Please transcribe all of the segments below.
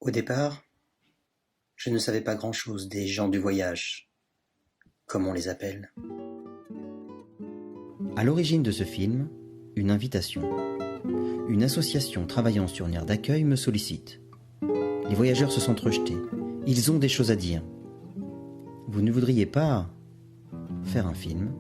Au départ, je ne savais pas grand-chose des gens du voyage, comme on les appelle. À l'origine de ce film, une invitation. Une association travaillant sur une aire d'accueil me sollicite. Les voyageurs se sont rejetés. Ils ont des choses à dire. Vous ne voudriez pas faire un film ?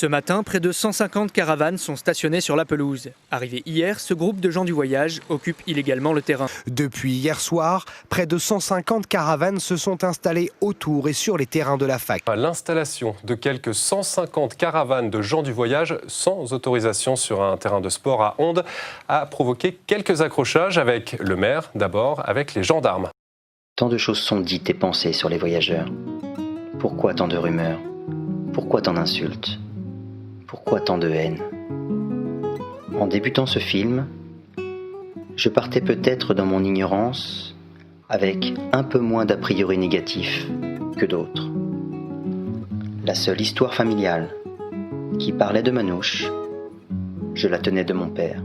Ce matin, près de 150 caravanes sont stationnées sur la pelouse. Arrivé hier, ce groupe de gens du voyage occupe illégalement le terrain. Depuis hier soir, près de 150 caravanes se sont installées autour et sur les terrains de la fac. L'installation de quelques 150 caravanes de gens du voyage sans autorisation sur un terrain de sport à Onde a provoqué quelques accrochages avec le maire, d'abord avec les gendarmes. Tant de choses sont dites et pensées sur les voyageurs. Pourquoi tant de rumeurs? Pourquoi tant d'insultes? Pourquoi tant de haine? En débutant ce film, je partais peut-être dans mon ignorance avec un peu moins d'a priori négatifs que d'autres. La seule histoire familiale qui parlait de Manouche, je la tenais de mon père.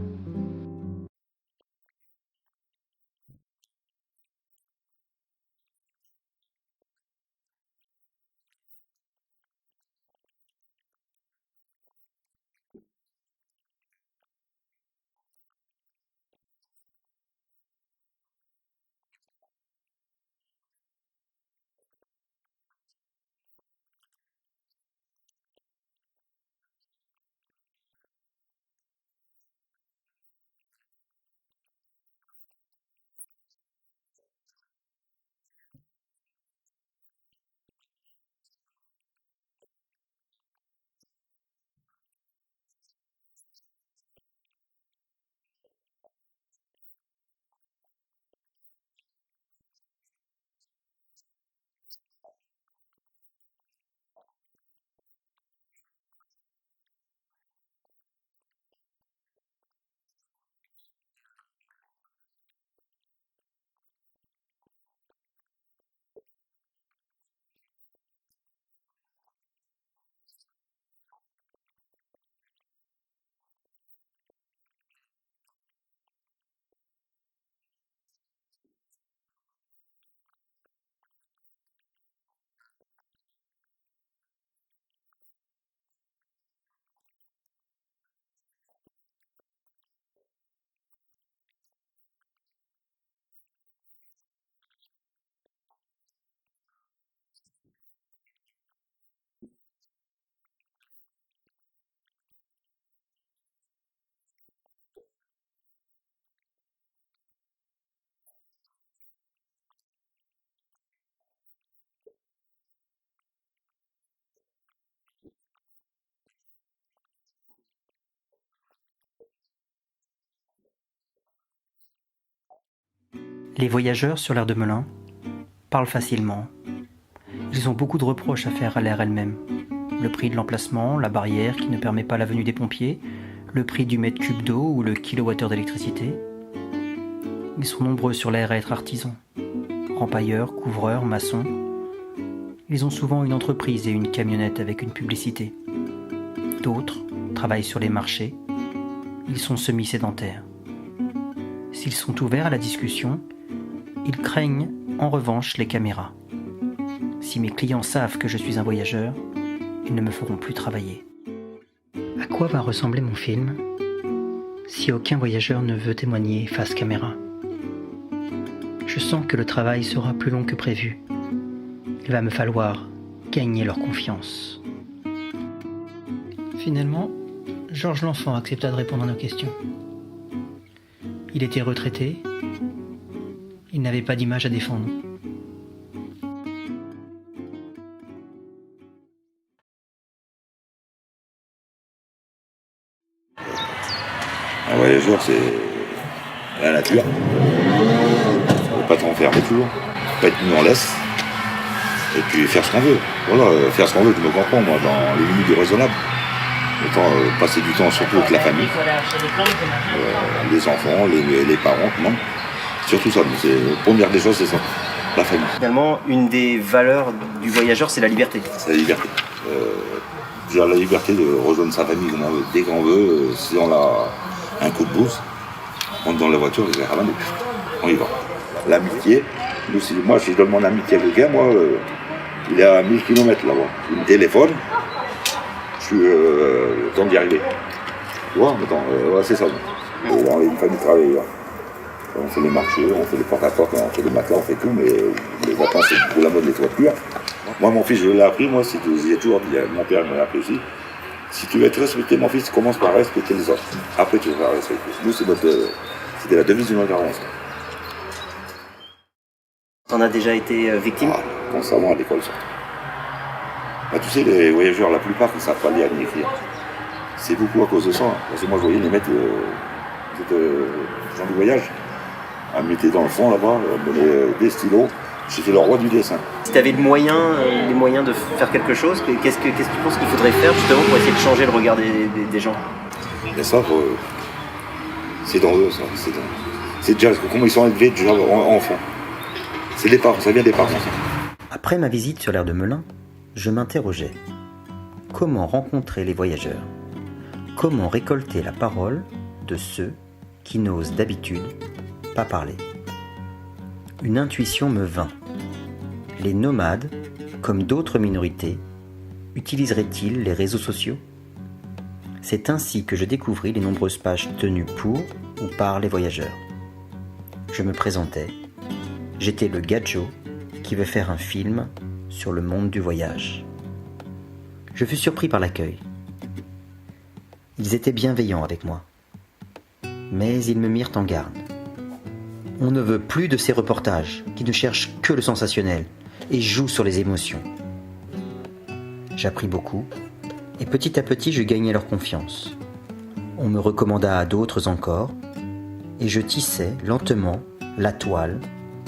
Les voyageurs sur l'aire de Melun parlent facilement. Ils ont beaucoup de reproches à faire à l'aire elle-même. Le prix de l'emplacement, la barrière qui ne permet pas la venue des pompiers, le prix du mètre cube d'eau ou le kilowattheure d'électricité. Ils sont nombreux sur l'aire à être artisans. Rempailleurs, couvreurs, maçons. Ils ont souvent une entreprise et une camionnette avec une publicité. D'autres travaillent sur les marchés. Ils sont semi-sédentaires. S'ils sont ouverts à la discussion, ils craignent en revanche les caméras. Si mes clients savent que je suis un voyageur, ils ne me feront plus travailler. À quoi va ressembler mon film si aucun voyageur ne veut témoigner face caméra? Je sens que le travail sera plus long que prévu. Il va me falloir gagner leur confiance. Finalement, Georges L'Enfant accepta de répondre à nos questions. Il était retraité, il n'avait pas d'image à défendre. Un voyageur, c'est la nature. Il ne faut pas t'enfermer toujours. Il ne faut pas être mis en laisse. Et puis faire ce qu'on veut. Voilà, faire ce qu'on veut, je me comprends, moi, dans les limites du raisonnable. Autant passer du temps surtout avec la famille, les enfants, les parents, non. Surtout ça, c'est la première des choses, c'est ça, la famille. Finalement, une des valeurs du voyageur, c'est la liberté. C'est la liberté. J'ai la liberté de rejoindre sa famille dès qu'on veut. Si on a un coup de bouse, on rentre dans la voiture, les caravanes, et puis on y va. L'amitié, moi, si je donne mon amitié à quelqu'un, moi, il est à 1000 km là-bas. Il me téléphone, je suis le temps d'y arriver. Tu vois, ouais, c'est ça. On a une famille travailleuse. On fait les marchés, on fait les porte-à-porte, on fait les matelas, on fait tout, mais les vacances, c'est pour la mode des toitures. Moi, mon fils, je l'ai appris, moi, j'ai toujours dit, mon père me l'a appris aussi. Si tu veux être respecté, mon fils, commence par respecter les autres. Après, tu vas respecter. Nous, c'était la devise du Nord-Garance. T'en as déjà été victime? Constamment à l'école, surtout. Bah, tu sais, les voyageurs, la plupart, ils ne savent pas lire ni écrire. C'est beaucoup à cause de ça. Parce que moi, je voyais les mecs gens du voyage. À me mettre dans le fond là-bas, des stylos. J'étais le roi du dessin. Si tu avais les moyens de faire quelque chose, qu'est-ce que tu penses qu'il faudrait faire justement pour essayer de changer le regard des gens? Et ça, c'est dans eux, ça. C'est déjà comment ils sont élevés déjà enfants. C'est les parents, ça vient des parents. Après ma visite sur l'aire de Melun, je m'interrogeais. Comment rencontrer les voyageurs? Comment récolter la parole de ceux qui n'osent d'habitude pas parler? Une intuition me vint. Les nomades, comme d'autres minorités, utiliseraient-ils les réseaux sociaux? C'est ainsi que je découvris les nombreuses pages tenues pour ou par les voyageurs. Je me présentais. J'étais le Gadjo qui veut faire un film sur le monde du voyage. Je fus surpris par l'accueil. Ils étaient bienveillants avec moi. Mais ils me mirent en garde. On ne veut plus de ces reportages qui ne cherchent que le sensationnel et jouent sur les émotions. J'appris beaucoup et petit à petit je gagnais leur confiance. On me recommanda à d'autres encore et je tissais lentement la toile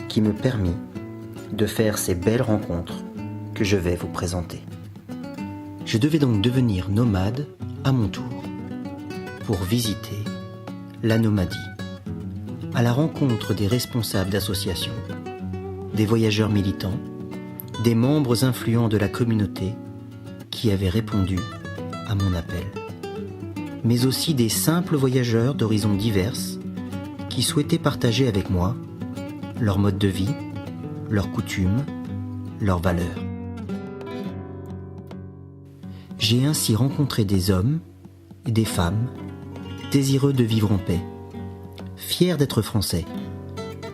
qui me permit de faire ces belles rencontres que je vais vous présenter. Je devais donc devenir nomade à mon tour pour visiter la nomadie, à la rencontre des responsables d'associations, des voyageurs militants, des membres influents de la communauté qui avaient répondu à mon appel, mais aussi des simples voyageurs d'horizons divers qui souhaitaient partager avec moi leur mode de vie, leurs coutumes, leurs valeurs. J'ai ainsi rencontré des hommes et des femmes désireux de vivre en paix, fiers d'être français,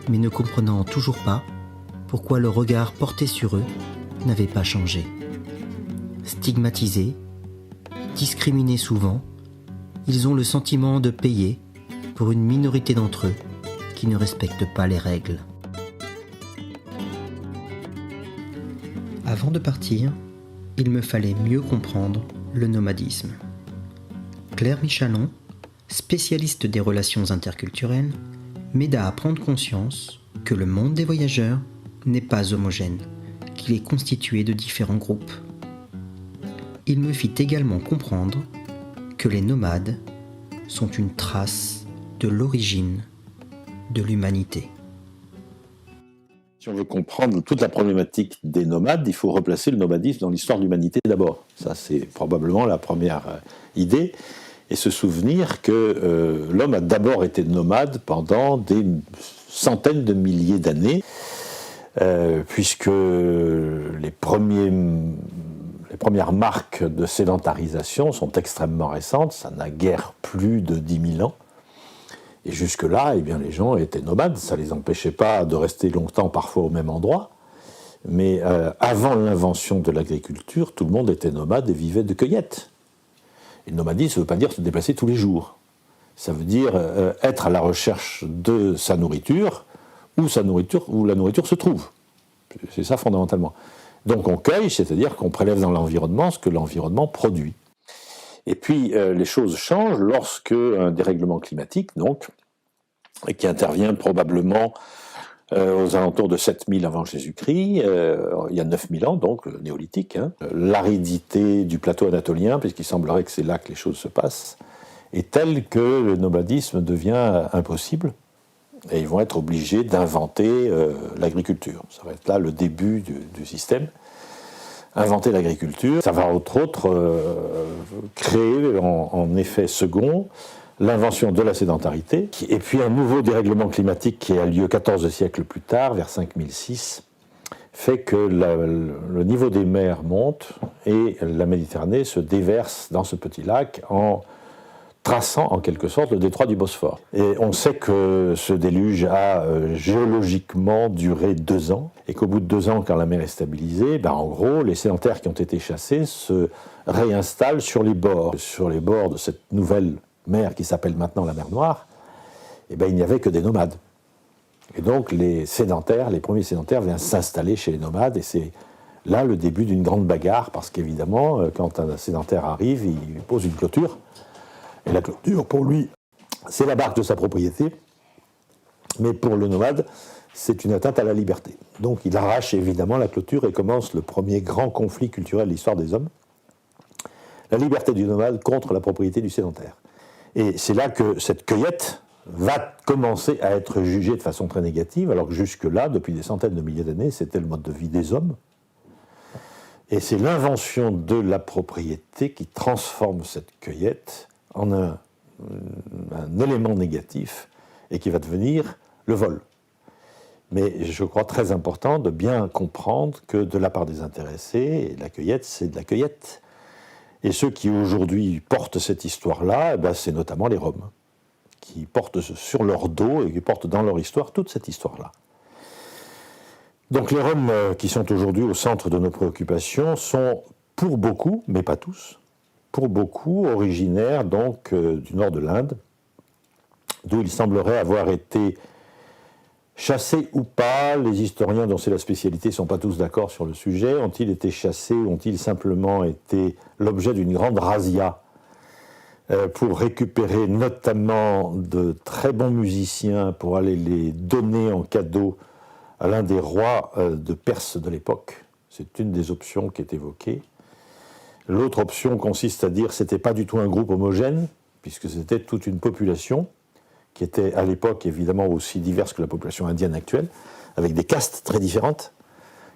mais ne comprenant toujours pas pourquoi le regard porté sur eux n'avait pas changé. Stigmatisés, discriminés souvent, ils ont le sentiment de payer pour une minorité d'entre eux qui ne respectent pas les règles. Avant de partir, il me fallait mieux comprendre le nomadisme. Claire Michalon, spécialiste des relations interculturelles, m'aida à prendre conscience que le monde des voyageurs n'est pas homogène, qu'il est constitué de différents groupes. Il me fit également comprendre que les nomades sont une trace de l'origine de l'humanité. Si on veut comprendre toute la problématique des nomades, il faut replacer le nomadisme dans l'histoire de l'humanité d'abord. Ça, c'est probablement la première idée. Et se souvenir que l'homme a d'abord été nomade pendant des centaines de milliers d'années, puisque les premières marques de sédentarisation sont extrêmement récentes, ça n'a guère plus de 10 000 ans. Et jusque-là, eh bien, les gens étaient nomades, ça ne les empêchait pas de rester longtemps parfois au même endroit. Mais avant l'invention de l'agriculture, tout le monde était nomade et vivait de cueillette. Et le nomadisme, ça ne veut pas dire se déplacer tous les jours. Ça veut dire être à la recherche de sa nourriture, où la nourriture se trouve. C'est ça fondamentalement. Donc on cueille, c'est-à-dire qu'on prélève dans l'environnement ce que l'environnement produit. Et puis les choses changent lorsque un dérèglement climatique, donc, qui intervient probablement aux alentours de 7000 avant Jésus-Christ, il y a 9000 ans, donc le néolithique, l'aridité du plateau anatolien, puisqu'il semblerait que c'est là que les choses se passent, est telle que le nomadisme devient impossible, et ils vont être obligés d'inventer l'agriculture. Ça va être là le début du système. Inventer l'agriculture, ça va entre autres créer en effet second l'invention de la sédentarité, et puis un nouveau dérèglement climatique qui a lieu 14 siècles plus tard, vers 5006, fait que le niveau des mers monte et la Méditerranée se déverse dans ce petit lac en traçant en quelque sorte le détroit du Bosphore. Et on sait que ce déluge a géologiquement duré 2 ans, et qu'au bout de 2 ans, quand la mer est stabilisée, en gros, les sédentaires qui ont été chassés se réinstallent sur les bords de cette nouvelle mer qui s'appelle maintenant la mer Noire. Il n'y avait que des nomades. Et donc les premiers sédentaires viennent s'installer chez les nomades, et c'est là le début d'une grande bagarre, parce qu'évidemment, quand un sédentaire arrive, il pose une clôture, et la clôture, pour lui, c'est la marque de sa propriété, mais pour le nomade, c'est une atteinte à la liberté. Donc il arrache évidemment la clôture et commence le premier grand conflit culturel de l'histoire des hommes, la liberté du nomade contre la propriété du sédentaire. Et c'est là que cette cueillette va commencer à être jugée de façon très négative, alors que jusque-là, depuis des centaines de milliers d'années, c'était le mode de vie des hommes. Et c'est l'invention de la propriété qui transforme cette cueillette en un élément négatif et qui va devenir le vol. Mais je crois très important de bien comprendre que de la part des intéressés, la cueillette, c'est de la cueillette. Et ceux qui aujourd'hui portent cette histoire-là, c'est notamment les Roms, qui portent sur leur dos et qui portent dans leur histoire toute cette histoire-là. Donc les Roms qui sont aujourd'hui au centre de nos préoccupations sont pour beaucoup, mais pas tous, pour beaucoup originaires donc du nord de l'Inde, d'où il semblerait avoir été chassés ou pas. Les historiens dont c'est la spécialité ne sont pas tous d'accord sur le sujet. Ont-ils été chassés ou ont-ils simplement été l'objet d'une grande razzia pour récupérer notamment de très bons musiciens pour aller les donner en cadeau à l'un des rois de Perse de l'époque? C'est une des options qui est évoquée. L'autre option consiste à dire que ce n'était pas du tout un groupe homogène, puisque c'était toute une population qui était à l'époque évidemment aussi diverse que la population indienne actuelle, avec des castes très différentes,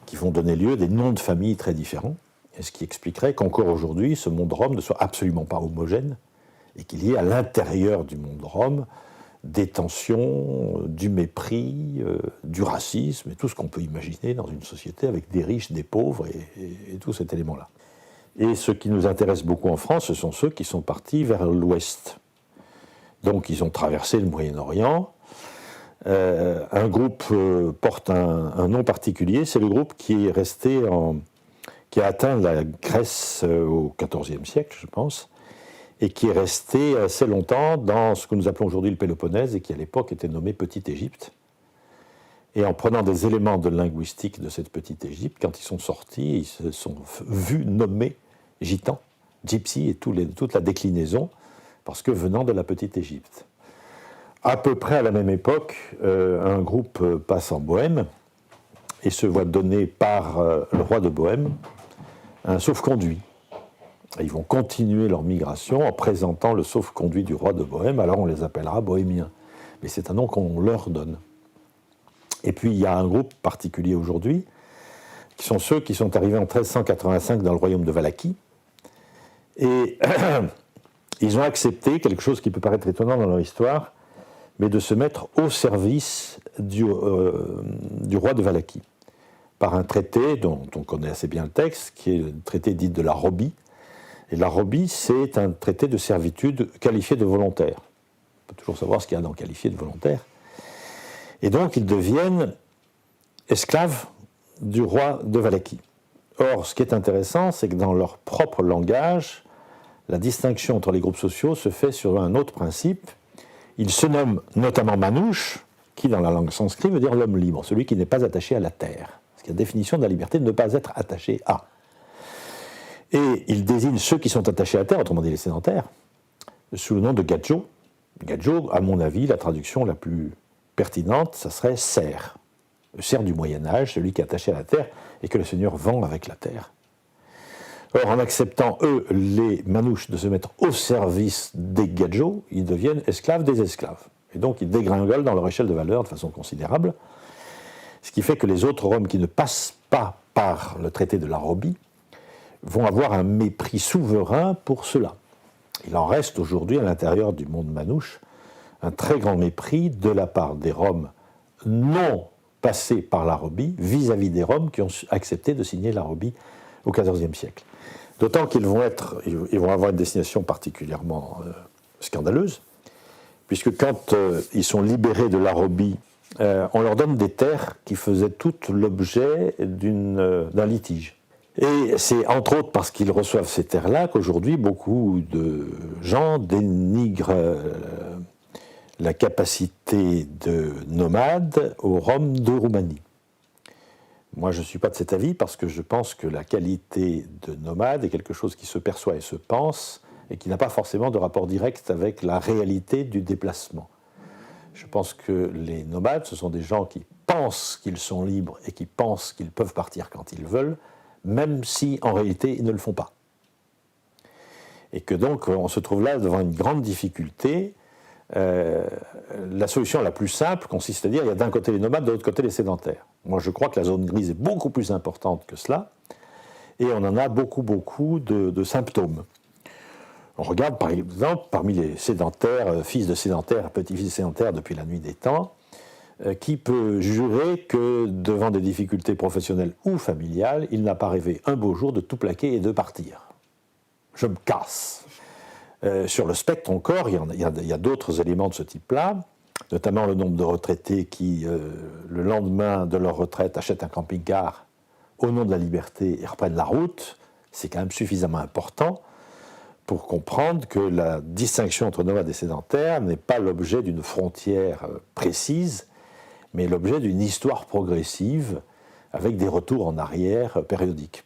qui vont donner lieu à des noms de famille très différents, et ce qui expliquerait qu'encore aujourd'hui, ce monde rom ne soit absolument pas homogène, et qu'il y ait à l'intérieur du monde rom des tensions, du mépris, du racisme, et tout ce qu'on peut imaginer dans une société avec des riches, des pauvres, et tout cet élément-là. Et ce qui nous intéresse beaucoup en France, ce sont ceux qui sont partis vers l'ouest. Donc ils ont traversé le Moyen-Orient. Un groupe porte un nom particulier, c'est le groupe qui est resté qui a atteint la Grèce au XIVe siècle, je pense, et qui est resté assez longtemps dans ce que nous appelons aujourd'hui le Péloponnèse, et qui à l'époque était nommé Petite Égypte. Et en prenant des éléments de linguistique de cette Petite Égypte, quand ils sont sortis, ils se sont vus nommer gitans, gypsy et toute la déclinaison, parce que venant de la Petite Égypte. À peu près à la même époque, un groupe passe en Bohême et se voit donner par le roi de Bohême un sauf-conduit. Ils vont continuer leur migration en présentant le sauf-conduit du roi de Bohême, alors on les appellera bohémiens. Mais c'est un nom qu'on leur donne. Et puis il y a un groupe particulier aujourd'hui, qui sont ceux qui sont arrivés en 1385 dans le royaume de Valachie, et ils ont accepté quelque chose qui peut paraître étonnant dans leur histoire, mais de se mettre au service du roi de Valachie, par un traité dont on connaît assez bien le texte, qui est le traité dit de la Robie. Et la Robie, c'est un traité de servitude qualifié de volontaire. On peut toujours savoir ce qu'il y a dans qualifié de volontaire. Et donc, ils deviennent esclaves du roi de Valachie. Or, ce qui est intéressant, c'est que dans leur propre langage, la distinction entre les groupes sociaux se fait sur un autre principe. Ils se nomment notamment Manouche, qui dans la langue sanskrit veut dire l'homme libre, celui qui n'est pas attaché à la terre. C'est la définition de la liberté de ne pas être attaché à. Et il désigne ceux qui sont attachés à terre, autrement dit les sédentaires, sous le nom de gadjo. Gadjo, à mon avis, la traduction la plus pertinente, ça serait serf. Le serf du Moyen-Âge, celui qui est attaché à la terre et que le Seigneur vend avec la terre. Or, en acceptant, eux, les manouches, de se mettre au service des gadjos, ils deviennent esclaves des esclaves. Et donc, ils dégringolent dans leur échelle de valeur de façon considérable. Ce qui fait que les autres Roms qui ne passent pas par le traité de la Robie vont avoir un mépris souverain pour cela. Il en reste aujourd'hui à l'intérieur du monde manouche un très grand mépris de la part des Roms non passés par la Robie vis-à-vis des Roms qui ont accepté de signer la Robie au XIVe siècle. D'autant qu'ils vont avoir une destination particulièrement scandaleuse, puisque quand ils sont libérés de la Robie, on leur donne des terres qui faisaient toutes l'objet d'un litige. Et c'est entre autres parce qu'ils reçoivent ces terres-là qu'aujourd'hui beaucoup de gens dénigrent la capacité de nomades aux Roms de Roumanie. Moi, je ne suis pas de cet avis parce que je pense que la qualité de nomade est quelque chose qui se perçoit et se pense et qui n'a pas forcément de rapport direct avec la réalité du déplacement. Je pense que les nomades, ce sont des gens qui pensent qu'ils sont libres et qui pensent qu'ils peuvent partir quand ils veulent, même si en réalité ils ne le font pas. Et que donc on se trouve là devant une grande difficulté. La solution la plus simple consiste à dire il y a d'un côté les nomades, de l'autre côté les sédentaires. Moi je crois que la zone grise est beaucoup plus importante que cela, et on en a beaucoup de symptômes. On regarde par exemple parmi les sédentaires, fils de sédentaires, petits-fils de sédentaires depuis la nuit des temps, qui peut jurer que devant des difficultés professionnelles ou familiales, il n'a pas rêvé un beau jour de tout plaquer et de partir. Je me casse. Sur le spectre encore, il y a d'autres éléments de ce type-là, notamment le nombre de retraités qui, le lendemain de leur retraite, achètent un camping-car au nom de la liberté et reprennent la route. C'est quand même suffisamment important pour comprendre que la distinction entre nomades et sédentaires n'est pas l'objet d'une frontière précise, mais l'objet d'une histoire progressive avec des retours en arrière périodiques.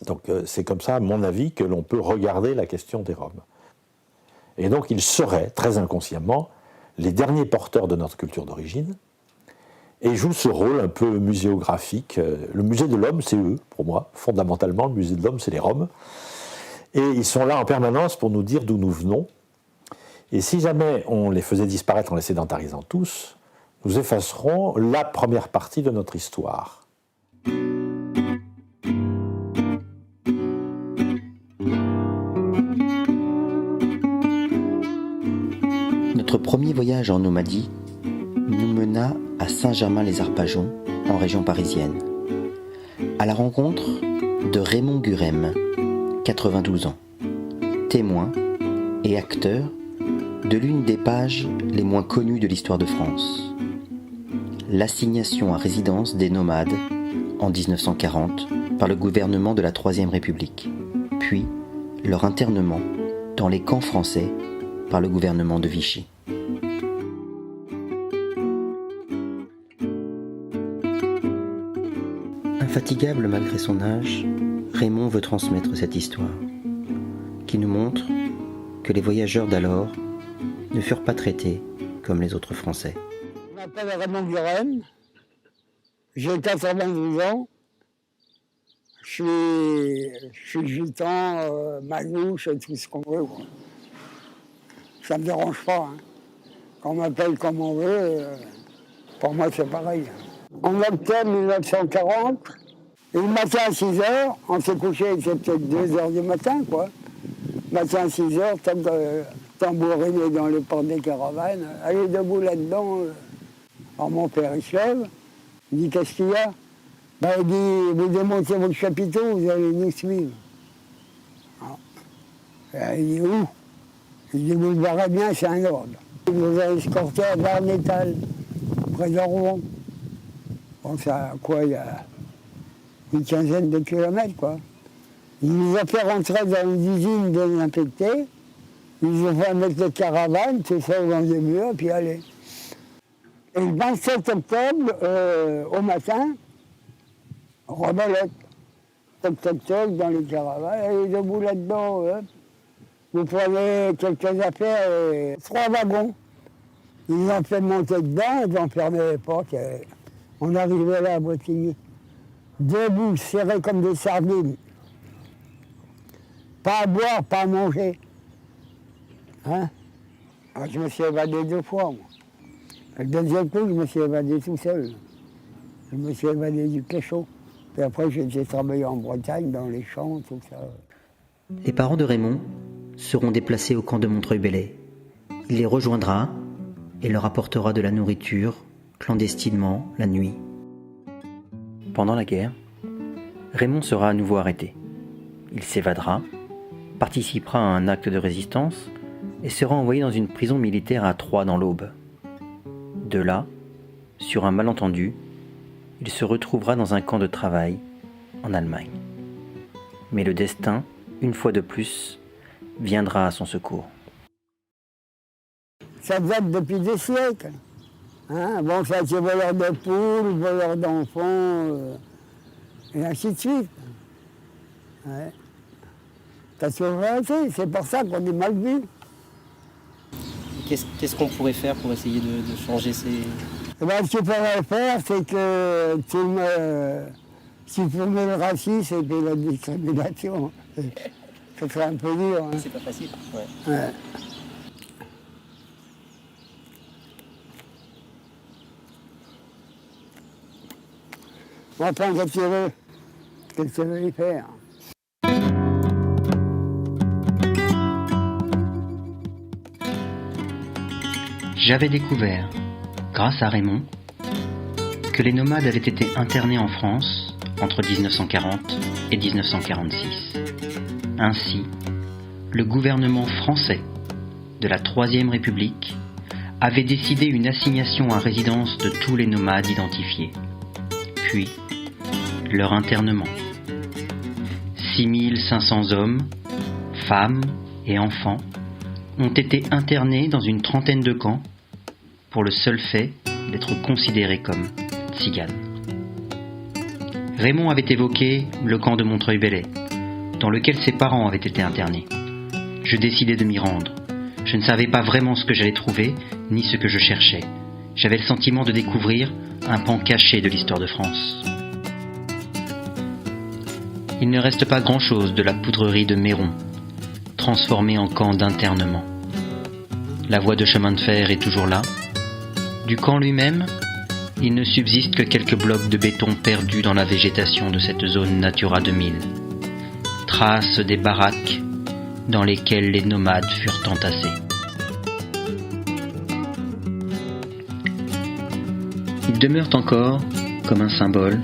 Donc c'est comme ça, à mon avis, que l'on peut regarder la question des Roms. Et donc ils seraient, très inconsciemment, les derniers porteurs de notre culture d'origine, et jouent ce rôle un peu muséographique. Le musée de l'homme, c'est eux, pour moi. Fondamentalement, le musée de l'homme, c'est les Roms. Et ils sont là en permanence pour nous dire d'où nous venons. Et si jamais on les faisait disparaître en les sédentarisant tous, nous effacerons la première partie de notre histoire. Notre premier voyage en nomadie nous mena à Saint-Germain-les-Arpajons, en région parisienne, à la rencontre de Raymond Gurem, 92 ans, témoin et acteur de l'une des pages les moins connues de l'histoire de France, l'assignation à résidence des nomades en 1940 par le gouvernement de la Troisième République, puis leur internement dans les camps français par le gouvernement de Vichy. Infatigable malgré son âge, Raymond veut transmettre cette histoire, qui nous montre que les voyageurs d'alors ne furent pas traités comme les autres Français. Je m'appelle Raymond Gurem, j'ai 92 ans, je suis gitan, manouche, tout ce qu'on veut. Quoi. Ça ne me dérange pas. Hein. Qu'on m'appelle comme on veut, pour moi c'est pareil. En octobre 1940, et le matin à 6h, on s'est couché, c'est peut-être 2h du matin, quoi. Matin à 6h, tambouriner dans les portes des caravanes, allez debout là-dedans. Alors mon père, il se lève, il dit, qu'est-ce qu'il y a? Ben, il dit, vous démontez votre chapiteau, vous allez nous suivre. Alors, il dit, où? Il dit, vous le verrez bien, c'est un ordre. Il nous a escortés à Varnétal, près de Rouen. Bon, ça, quoi, il y a une quinzaine de kilomètres, quoi. Il nous a fait rentrer dans une usine désinfectée. Ils nous ont fait mettre les caravanes, tout ça dans des murs, puis aller. Et le 27 octobre, au matin, rebelote. toc, toc, toc, dans les caravanes, et debout là-dedans, vous prenez quelques affaires et 3 wagons. Ils ont fait monter dedans, ils ont fermé les portes, et on arrivait là à Bretigny. Debout, serrés comme des sardines. Pas à boire, pas à manger. Hein? Alors, je me suis évadé 2 fois, moi. Le deuxième coup, je me suis évadé tout seul. Je me suis évadé du Cléchot. Puis après, j'ai travaillé en Bretagne, dans les champs, tout ça. Les parents de Raymond seront déplacés au camp de Montreuil-Bellay. Il les rejoindra et leur apportera de la nourriture, clandestinement, la nuit. Pendant la guerre, Raymond sera à nouveau arrêté. Il s'évadera, participera à un acte de résistance et sera envoyé dans une prison militaire à Troyes dans l'Aube. De là, sur un malentendu, il se retrouvera dans un camp de travail en Allemagne. Mais le destin, une fois de plus, viendra à son secours. Ça date depuis des siècles. Hein? Bon, ça a été voleur de poules, voleur d'enfants, et ainsi de suite. Ouais. Ça se fait, c'est pour ça qu'on est mal vu. Qu'est-ce qu'on pourrait faire pour essayer de changer ces... Eh ben, ce qu'il faudrait faire, c'est que supprimer le racisme et puis la discrimination. Ça serait un peu dur. Hein. C'est pas facile. Ouais. Enfin, qu'est-ce que tu veux y faire? J'avais découvert, grâce à Raymond, que les nomades avaient été internés en France entre 1940 et 1946. Ainsi, le gouvernement français de la Troisième République avait décidé une assignation à résidence de tous les nomades identifiés, puis leur internement. 6500 hommes, femmes et enfants ont été internés dans une trentaine de camps pour le seul fait d'être considérés comme tziganes. Raymond avait évoqué le camp de Montreuil-Bellay, dans lequel ses parents avaient été internés. Je décidai de m'y rendre. Je ne savais pas vraiment ce que j'allais trouver, ni ce que je cherchais. J'avais le sentiment de découvrir un pan caché de l'histoire de France. Il ne reste pas grand-chose de la poudrerie de Méron, transformée en camp d'internement. La voie de chemin de fer est toujours là. Du camp lui-même, il ne subsiste que quelques blocs de béton perdus dans la végétation de cette zone Natura 2000. Traces des baraques dans lesquelles les nomades furent entassés. Il demeure encore, comme un symbole,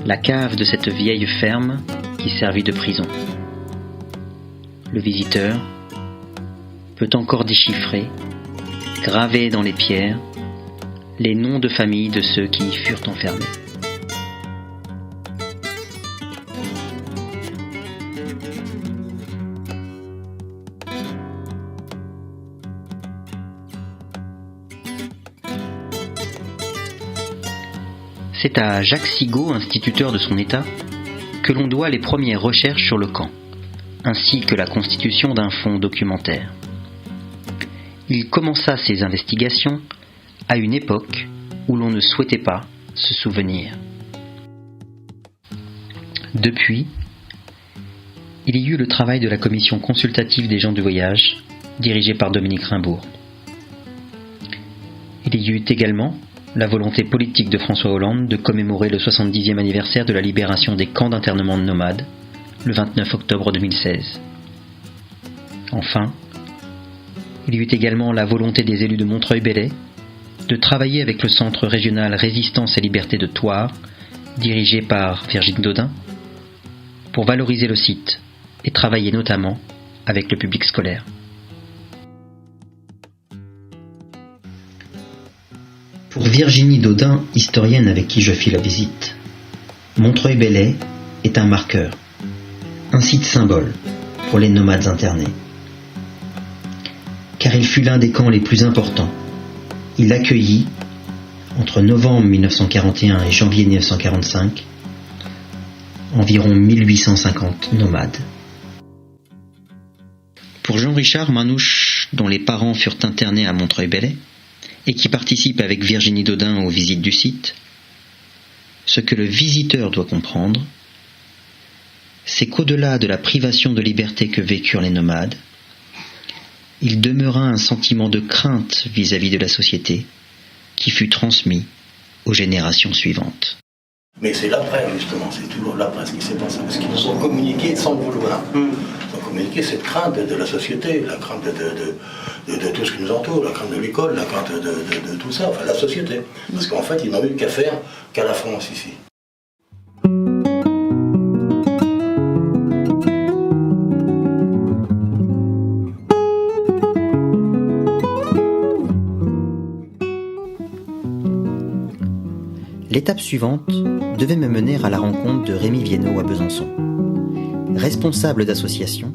la cave de cette vieille ferme qui servit de prison. Le visiteur peut encore déchiffrer, gravé dans les pierres, les noms de famille de ceux qui y furent enfermés. C'est à Jacques Sigaud, instituteur de son État, que l'on doit les premières recherches sur le camp, ainsi que la constitution d'un fonds documentaire. Il commença ses investigations à une époque où l'on ne souhaitait pas se souvenir. Depuis, il y eut le travail de la commission consultative des gens du voyage, dirigée par Dominique Rimbourg. Il y eut également la volonté politique de François Hollande de commémorer le 70e anniversaire de la libération des camps d'internement de nomades, le 29 octobre 2016. Enfin, il y eut également la volonté des élus de Montreuil-Bellay de travailler avec le Centre régional Résistance et Liberté de Thouars, dirigé par Virginie Dodin, pour valoriser le site et travailler notamment avec le public scolaire. Pour Virginie Dodin, historienne avec qui je fis la visite, Montreuil-Bellay est un marqueur, un site symbole pour les nomades internés. Car il fut l'un des camps les plus importants. Il accueillit, entre novembre 1941 et janvier 1945, environ 1850 nomades. Pour Jean-Richard Manouche, dont les parents furent internés à Montreuil-Bellay, et qui participe avec Virginie Dodin aux visites du site, ce que le visiteur doit comprendre, c'est qu'au-delà de la privation de liberté que vécurent les nomades, il demeura un sentiment de crainte vis-à-vis de la société qui fut transmis aux générations suivantes. Mais c'est l'après, justement, c'est toujours l'après ce qui s'est passé, parce qu'ils nous ont communiqué sans le vouloir. Ils ont communiqué cette crainte de la société, la crainte de tout ce qui nous entoure, la crainte de l'école, la crainte de tout ça, enfin la société. Parce qu'en fait, ils n'ont eu qu'à faire qu'à la France ici. L'étape suivante devait me mener à la rencontre de Rémi Viennot à Besançon. Responsable d'association,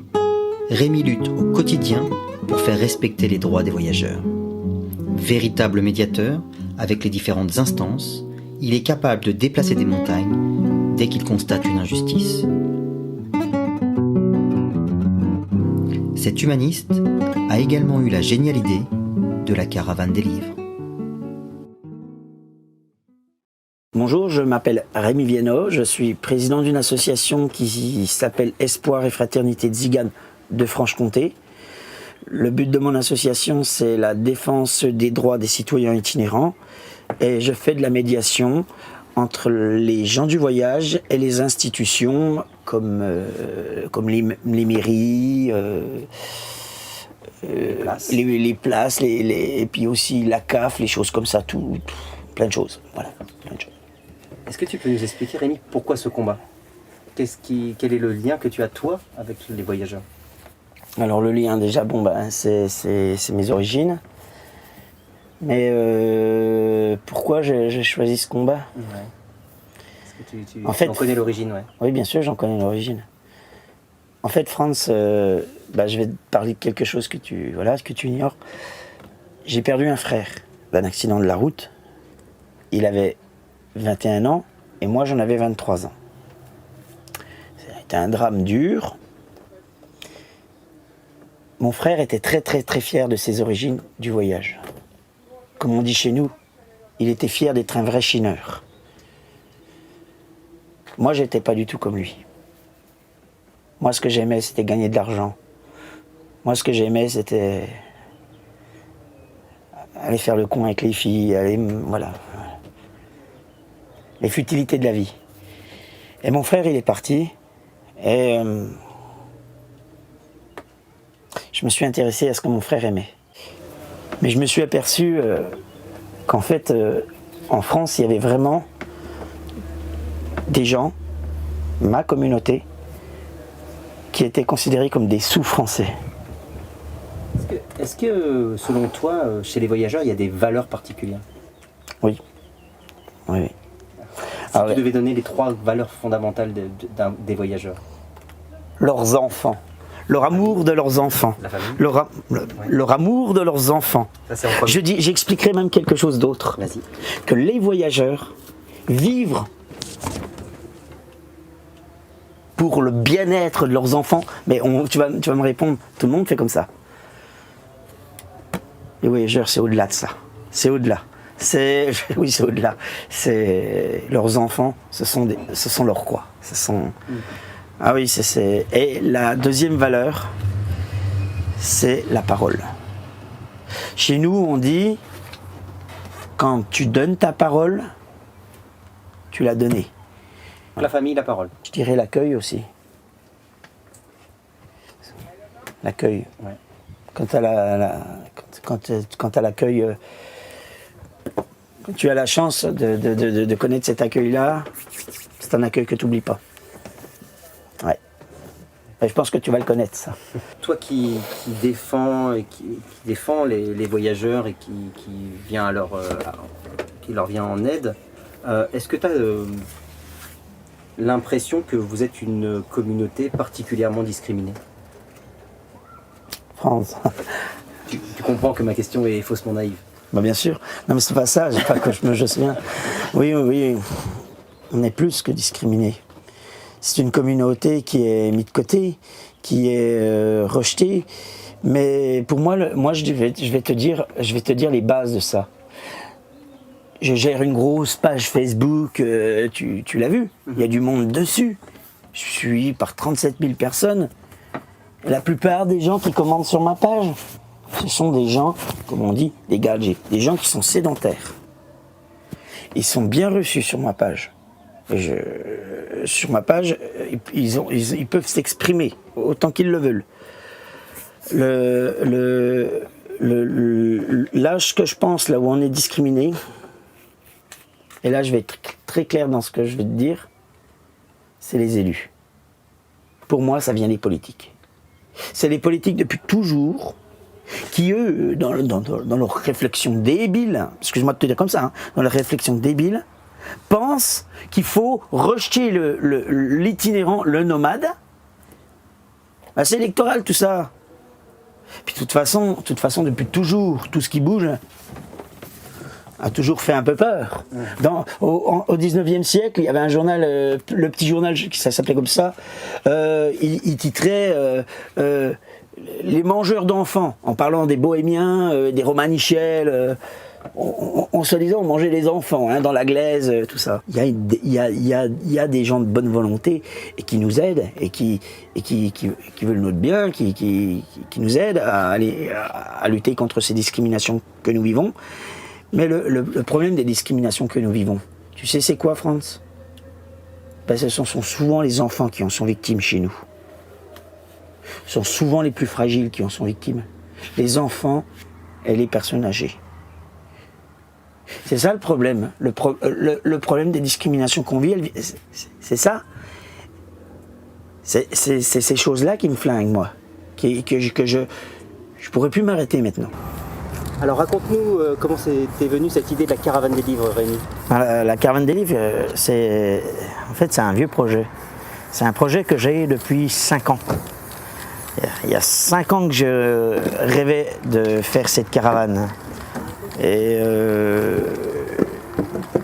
Rémi lutte au quotidien pour faire respecter les droits des voyageurs. Véritable médiateur avec les différentes instances, il est capable de déplacer des montagnes dès qu'il constate une injustice. Cet humaniste a également eu la géniale idée de la caravane des livres. Bonjour, je m'appelle Rémi Viennot, je suis président d'une association qui s'appelle Espoir et Fraternité Tzigane de Franche-Comté. Le but de mon association, c'est la défense des droits des citoyens itinérants et je fais de la médiation entre les gens du voyage et les institutions comme les mairies, les places, et puis aussi la CAF, les choses comme ça, plein de choses. Voilà, plein de choses. Est-ce que tu peux nous expliquer, Rémi, pourquoi ce combat ? Quel est le lien que tu as, toi, avec les voyageurs ? Alors le lien, déjà, c'est mes origines. Mais pourquoi j'ai choisi ce combat ? Est-ce que tu en connais l'origine, ouais. Oui, bien sûr, j'en connais l'origine. En fait, Franz, je vais te parler de quelque chose que tu ignores. J'ai perdu un frère d'un accident de la route. Il avait 21 ans et moi j'en avais 23 ans. C'était un drame dur. Mon frère était très très très fier de ses origines du voyage. Comme on dit chez nous, il était fier d'être un vrai chineur. Moi j'étais pas du tout comme lui. Moi ce que j'aimais c'était gagner de l'argent. Moi ce que j'aimais c'était aller faire le con avec les filles, voilà. Les futilités de la vie. Et mon frère, il est parti, et je me suis intéressé à ce que mon frère aimait. Mais je me suis aperçu qu'en fait, en France, il y avait vraiment des gens, ma communauté, qui étaient considérés comme des sous-français. Est-ce que, selon toi, chez les voyageurs, il y a des valeurs particulières ? Oui. Oui. Si tu devais donner les 3 valeurs fondamentales des voyageurs. Leurs enfants. Leur amour de leurs enfants. La famille. Leur amour de leurs enfants. J'expliquerai même quelque chose d'autre. Vas-y. Que les voyageurs vivent pour le bien-être de leurs enfants. Mais tu vas me répondre, tout le monde fait comme ça. Les voyageurs, c'est au-delà de ça. C'est au-delà. Oui, c'est au-delà. C'est leurs enfants, ce sont leurs quoi. Ah oui, c'est. Et la deuxième valeur, c'est la parole. Chez nous, on dit, quand tu donnes ta parole, tu l'as donnée. La famille, la parole. Je dirais l'accueil aussi. L'accueil. Ouais. Quand tu as l'accueil, quand tu as la chance de connaître cet accueil-là, c'est un accueil que tu n'oublies pas. Ouais. Et je pense que tu vas le connaître, ça. Toi qui défends les voyageurs et qui leur vient en aide, est-ce que tu as l'impression que vous êtes une communauté particulièrement discriminée ? France. Tu comprends que ma question est faussement naïve. Bien sûr. Non mais c'est pas ça, je sais pas que je me souviens. Oui. On est plus que discriminés. c'est une communauté qui est mise de côté, qui est rejetée. Mais pour moi, je vais te dire les bases de ça. Je gère une grosse page Facebook, tu l'as vu, il y a du monde dessus. Je suis suivi par 37 000 personnes. Et la plupart des gens qui commentent sur ma page, ce sont des gens, comme on dit, des gadgets, des gens qui sont sédentaires. Ils sont bien reçus sur ma page. Sur ma page, ils peuvent s'exprimer autant qu'ils le veulent. Là, ce que je pense, là où on est discriminé, et là je vais être très clair dans ce que je vais te dire, c'est les élus. Pour moi, ça vient des politiques. C'est les politiques depuis toujours qui, eux, dans leur réflexion débile, excuse-moi de te dire comme ça, hein, dans leur réflexion débile, pensent qu'il faut rejeter l'itinérant, le nomade. Ben, c'est électoral tout ça. Puis de toute façon, depuis toujours, tout ce qui bouge a toujours fait un peu peur. Au 19e siècle, il y avait un journal, le petit journal, ça s'appelait comme ça, il titrait Les mangeurs d'enfants, en parlant des bohémiens, des romanichels, en se disant on mangeait les enfants, hein, dans la glaise, tout ça. Il y a des gens de bonne volonté et qui nous aident et qui veulent notre bien, qui nous aident à lutter contre ces discriminations que nous vivons. Mais le problème des discriminations que nous vivons, tu sais c'est quoi, Franz? Ben, ce sont souvent les enfants qui en sont victimes chez nous. Ce sont souvent les plus fragiles qui en sont victimes. Les enfants et les personnes âgées. C'est ça le problème. Le problème des discriminations qu'on vit, c'est ça. C'est ces choses-là qui me flinguent, moi. Que je pourrais plus m'arrêter maintenant. Alors raconte-nous comment t'es venue cette idée de la caravane des livres, Rémi. La caravane des livres, c'est un vieux projet. C'est un projet que j'ai depuis 5 ans. Il y a 5 ans que je rêvais de faire cette caravane. Et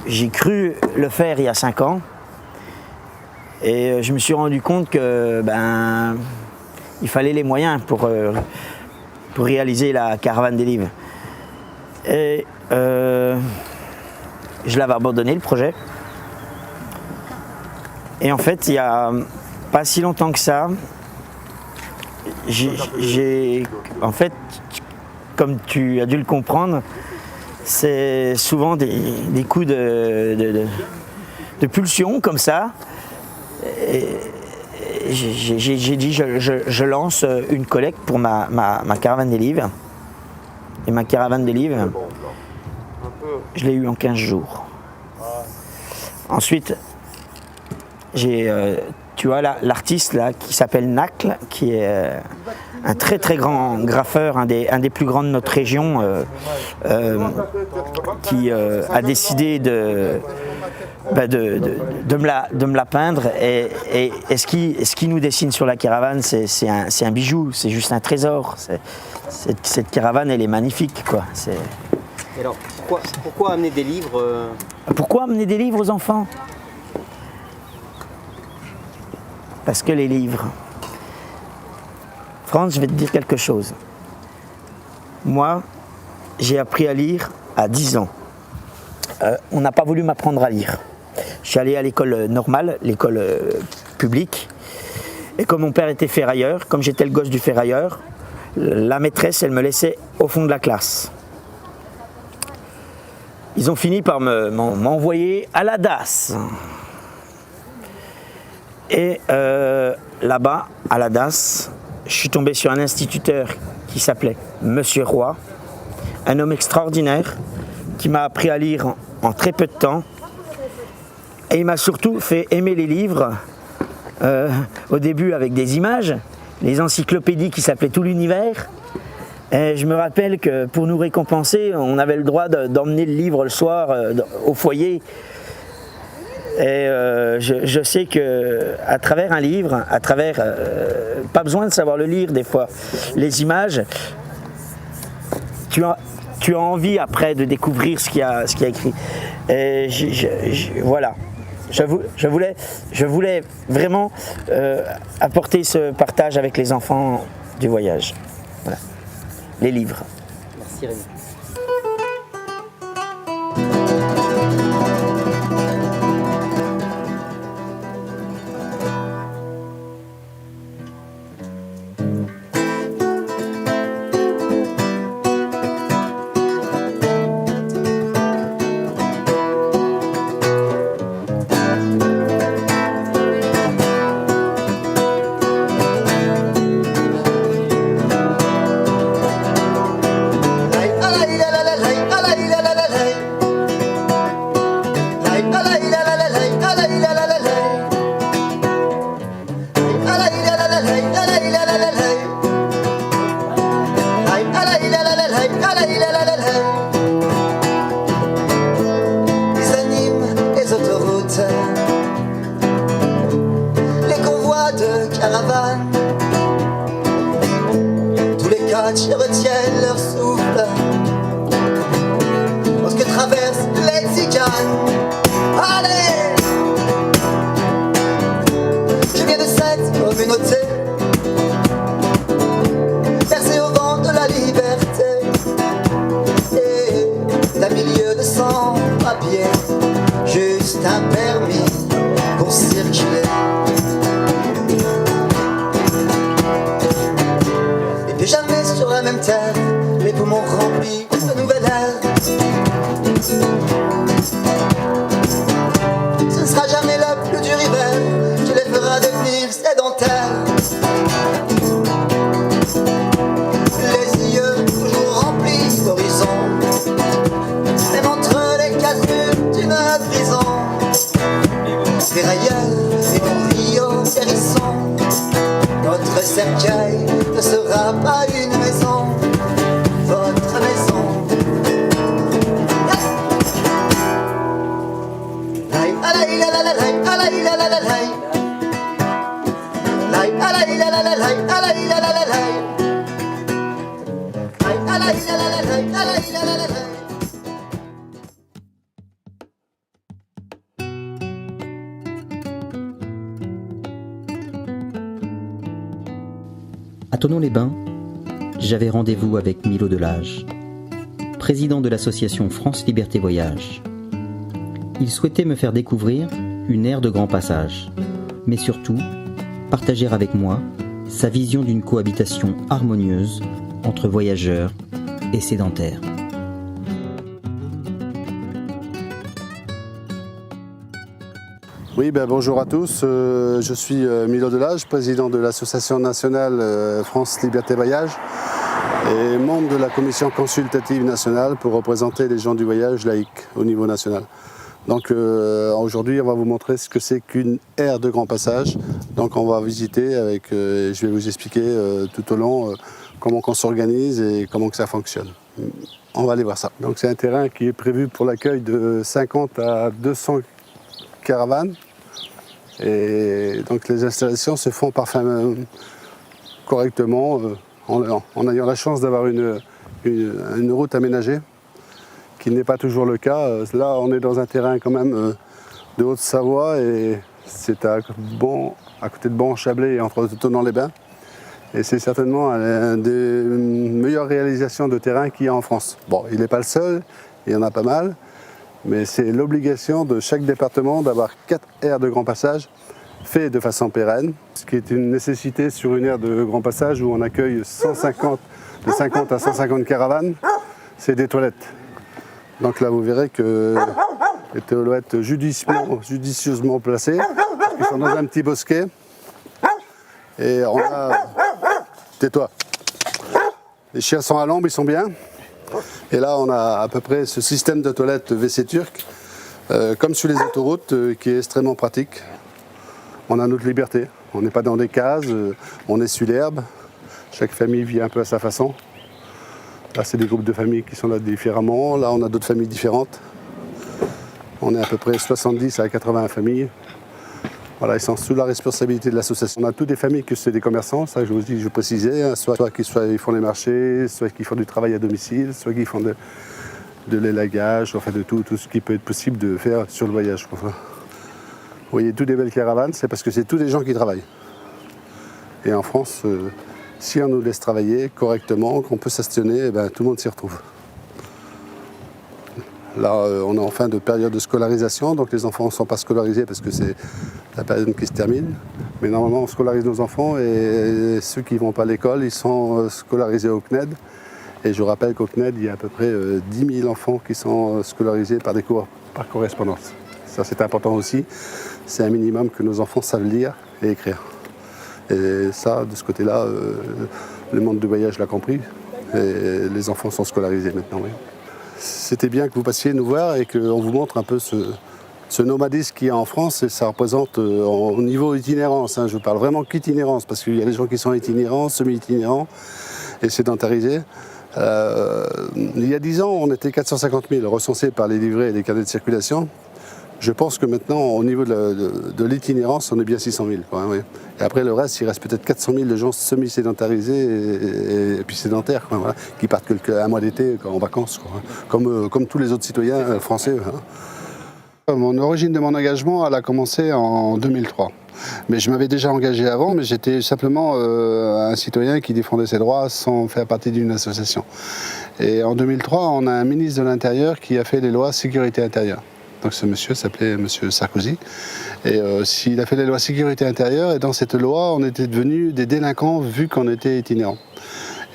j'ai cru le faire il y a 5 ans. Et je me suis rendu compte que il fallait les moyens pour réaliser la caravane des livres. Et je l'avais abandonné, le projet. Et en fait, il n'y a pas si longtemps que ça, en fait, comme tu as dû le comprendre, c'est souvent des coups de pulsion comme ça. Et j'ai dit, je lance une collecte pour ma caravane des livres. Et ma caravane des livres, je l'ai eue en 15 jours. Ensuite, j'ai, tu vois, l'artiste là qui s'appelle Nacle, qui est un très très grand graffeur, un des plus grands de notre région, qui a décidé de me la peindre. Et ce qui nous dessine sur la caravane, c'est un bijou, c'est juste un trésor. Cette caravane, elle est magnifique, quoi. Et alors, pourquoi amener des livres Pourquoi amener des livres aux enfants? Parce que les livres... Franz, je vais te dire quelque chose. Moi, j'ai appris à lire à 10 ans. On n'a pas voulu m'apprendre à lire. Je suis allé à l'école normale, l'école publique. Et comme mon père était ferrailleur, comme j'étais le gosse du ferrailleur, la maîtresse, elle me laissait au fond de la classe. Ils ont fini par m'envoyer à la DAS. Et là-bas, à la DAS, je suis tombé sur un instituteur qui s'appelait Monsieur Roy, un homme extraordinaire qui m'a appris à lire en très peu de temps. Et il m'a surtout fait aimer les livres, au début avec des images, les encyclopédies qui s'appelaient Tout l'univers. Et je me rappelle que pour nous récompenser, on avait le droit d'emmener le livre le soir au foyer. Et je sais qu'à travers un livre, pas besoin de savoir le lire des fois, les images, tu as envie après de découvrir ce qu'il y a écrit. Et voilà. Je voulais vraiment apporter ce partage avec les enfants du voyage. Voilà. Les livres. Merci Rémi. Ils animent les autoroutes, les convois de caravanes. Tous les coachs retiennent leur souffle lorsque traversent les tziganes. Allez! Je viens de cette communauté, percée au vent de la liberté, et d'un milieu de sans-papiers, juste un permis pour circuler. Et puis jamais sur la même terre, les poumons remplis de nouvelle air. Ce ne sera jamais le plus dur hiver qui les fera devenir sédentaires. Les yeux toujours remplis d'horizons, même entre les quatre murs d'une prison. Ferrailleurs et ouvriers hérissons, notre cercueil ne sera pas une maison, votre maison. À Thonon-les-Bains, j'avais rendez-vous avec Milo Delage, président de l'association France Liberté Voyage. Il souhaitait me faire découvrir une aire de grand passage, mais surtout partager avec moi sa vision d'une cohabitation harmonieuse entre voyageurs et sédentaires. Oui, bonjour à tous, je suis Milo Delage, président de l'association nationale France Liberté Voyage et membre de la commission consultative nationale pour représenter les gens du voyage laïque au niveau national. Donc aujourd'hui on va vous montrer ce que c'est qu'une aire de grand passage. Donc on va visiter avec, je vais vous expliquer tout au long comment on s'organise et comment que ça fonctionne. On va aller voir ça. Donc c'est un terrain qui est prévu pour l'accueil de 50 à 200 caravanes. Et donc les installations se font correctement en ayant la chance d'avoir une route aménagée, qui n'est pas toujours le cas. Là on est dans un terrain quand même de Haute-Savoie et c'est à côté de Bon-Chablais et entre Thonon-les-Bains. Et c'est certainement une des meilleures réalisations de terrain qu'il y a en France. Bon, il n'est pas le seul, il y en a pas mal. Mais c'est l'obligation de chaque département d'avoir 4 aires de grand passage faites de façon pérenne, ce qui est une nécessité sur une aire de grand passage où on accueille de 50 à 150 caravanes, c'est des toilettes. Donc là vous verrez que les toilettes judicieusement placées, qui sont dans un petit bosquet. Et on a... Tais-toi. Les chiens sont à l'ombre, ils sont bien. Et là, on a à peu près ce système de toilettes WC turc, comme sur les autoroutes, qui est extrêmement pratique. On a notre liberté. On n'est pas dans des cases, on est sur l'herbe. Chaque famille vit un peu à sa façon. Là, c'est des groupes de familles qui sont là différemment. Là, on a d'autres familles différentes. On est à peu près 70 à 80 familles. Voilà, ils sont sous la responsabilité de l'association. On a toutes des familles que c'est des commerçants, ça je précisais, hein, soit ils font les marchés, soit qui font du travail à domicile, soit qui font de l'élagage, enfin de tout ce qui peut être possible de faire sur le voyage. Vous voyez toutes les belles caravanes, c'est parce que c'est tous des gens qui travaillent. Et en France, si on nous laisse travailler correctement, qu'on peut s'astionner, eh ben, tout le monde s'y retrouve. Là, on est en fin de période de scolarisation, donc les enfants ne sont pas scolarisés parce que c'est la période qui se termine. Mais normalement, on scolarise nos enfants et ceux qui ne vont pas à l'école, ils sont scolarisés au CNED. Et je rappelle qu'au CNED, il y a à peu près 10 000 enfants qui sont scolarisés par des cours par correspondance. Ça, c'est important aussi. C'est un minimum que nos enfants savent lire et écrire. Et ça, de ce côté-là, le monde du voyage l'a compris. Et les enfants sont scolarisés maintenant, oui. C'était bien que vous passiez nous voir et qu'on vous montre un peu ce nomadisme qu'il y a en France. Et ça représente au niveau itinérance, je parle vraiment qu'itinérance, parce qu'il y a des gens qui sont itinérants, semi-itinérants et sédentarisés. Il y a 10 ans, on était 450 000 recensés par les livrets et les carnets de circulation. Je pense que maintenant, au niveau de l'itinérance, on est bien 600 000. Quoi, oui. Et après, le reste, il reste peut-être 400 000 de gens semi-sédentarisés et puis sédentaires, quoi, voilà, qui partent un mois d'été en vacances, quoi, comme tous les autres citoyens français. Hein. Mon origine de mon engagement, elle a commencé en 2003. Mais je m'avais déjà engagé avant, mais j'étais simplement un citoyen qui défendait ses droits sans faire partie d'une association. Et en 2003, on a un ministre de l'Intérieur qui a fait les lois sécurité intérieure. Donc ce monsieur s'appelait M. Sarkozy. Et s'il a fait les lois sécurité intérieure, et dans cette loi, on était devenus des délinquants vu qu'on était itinérants.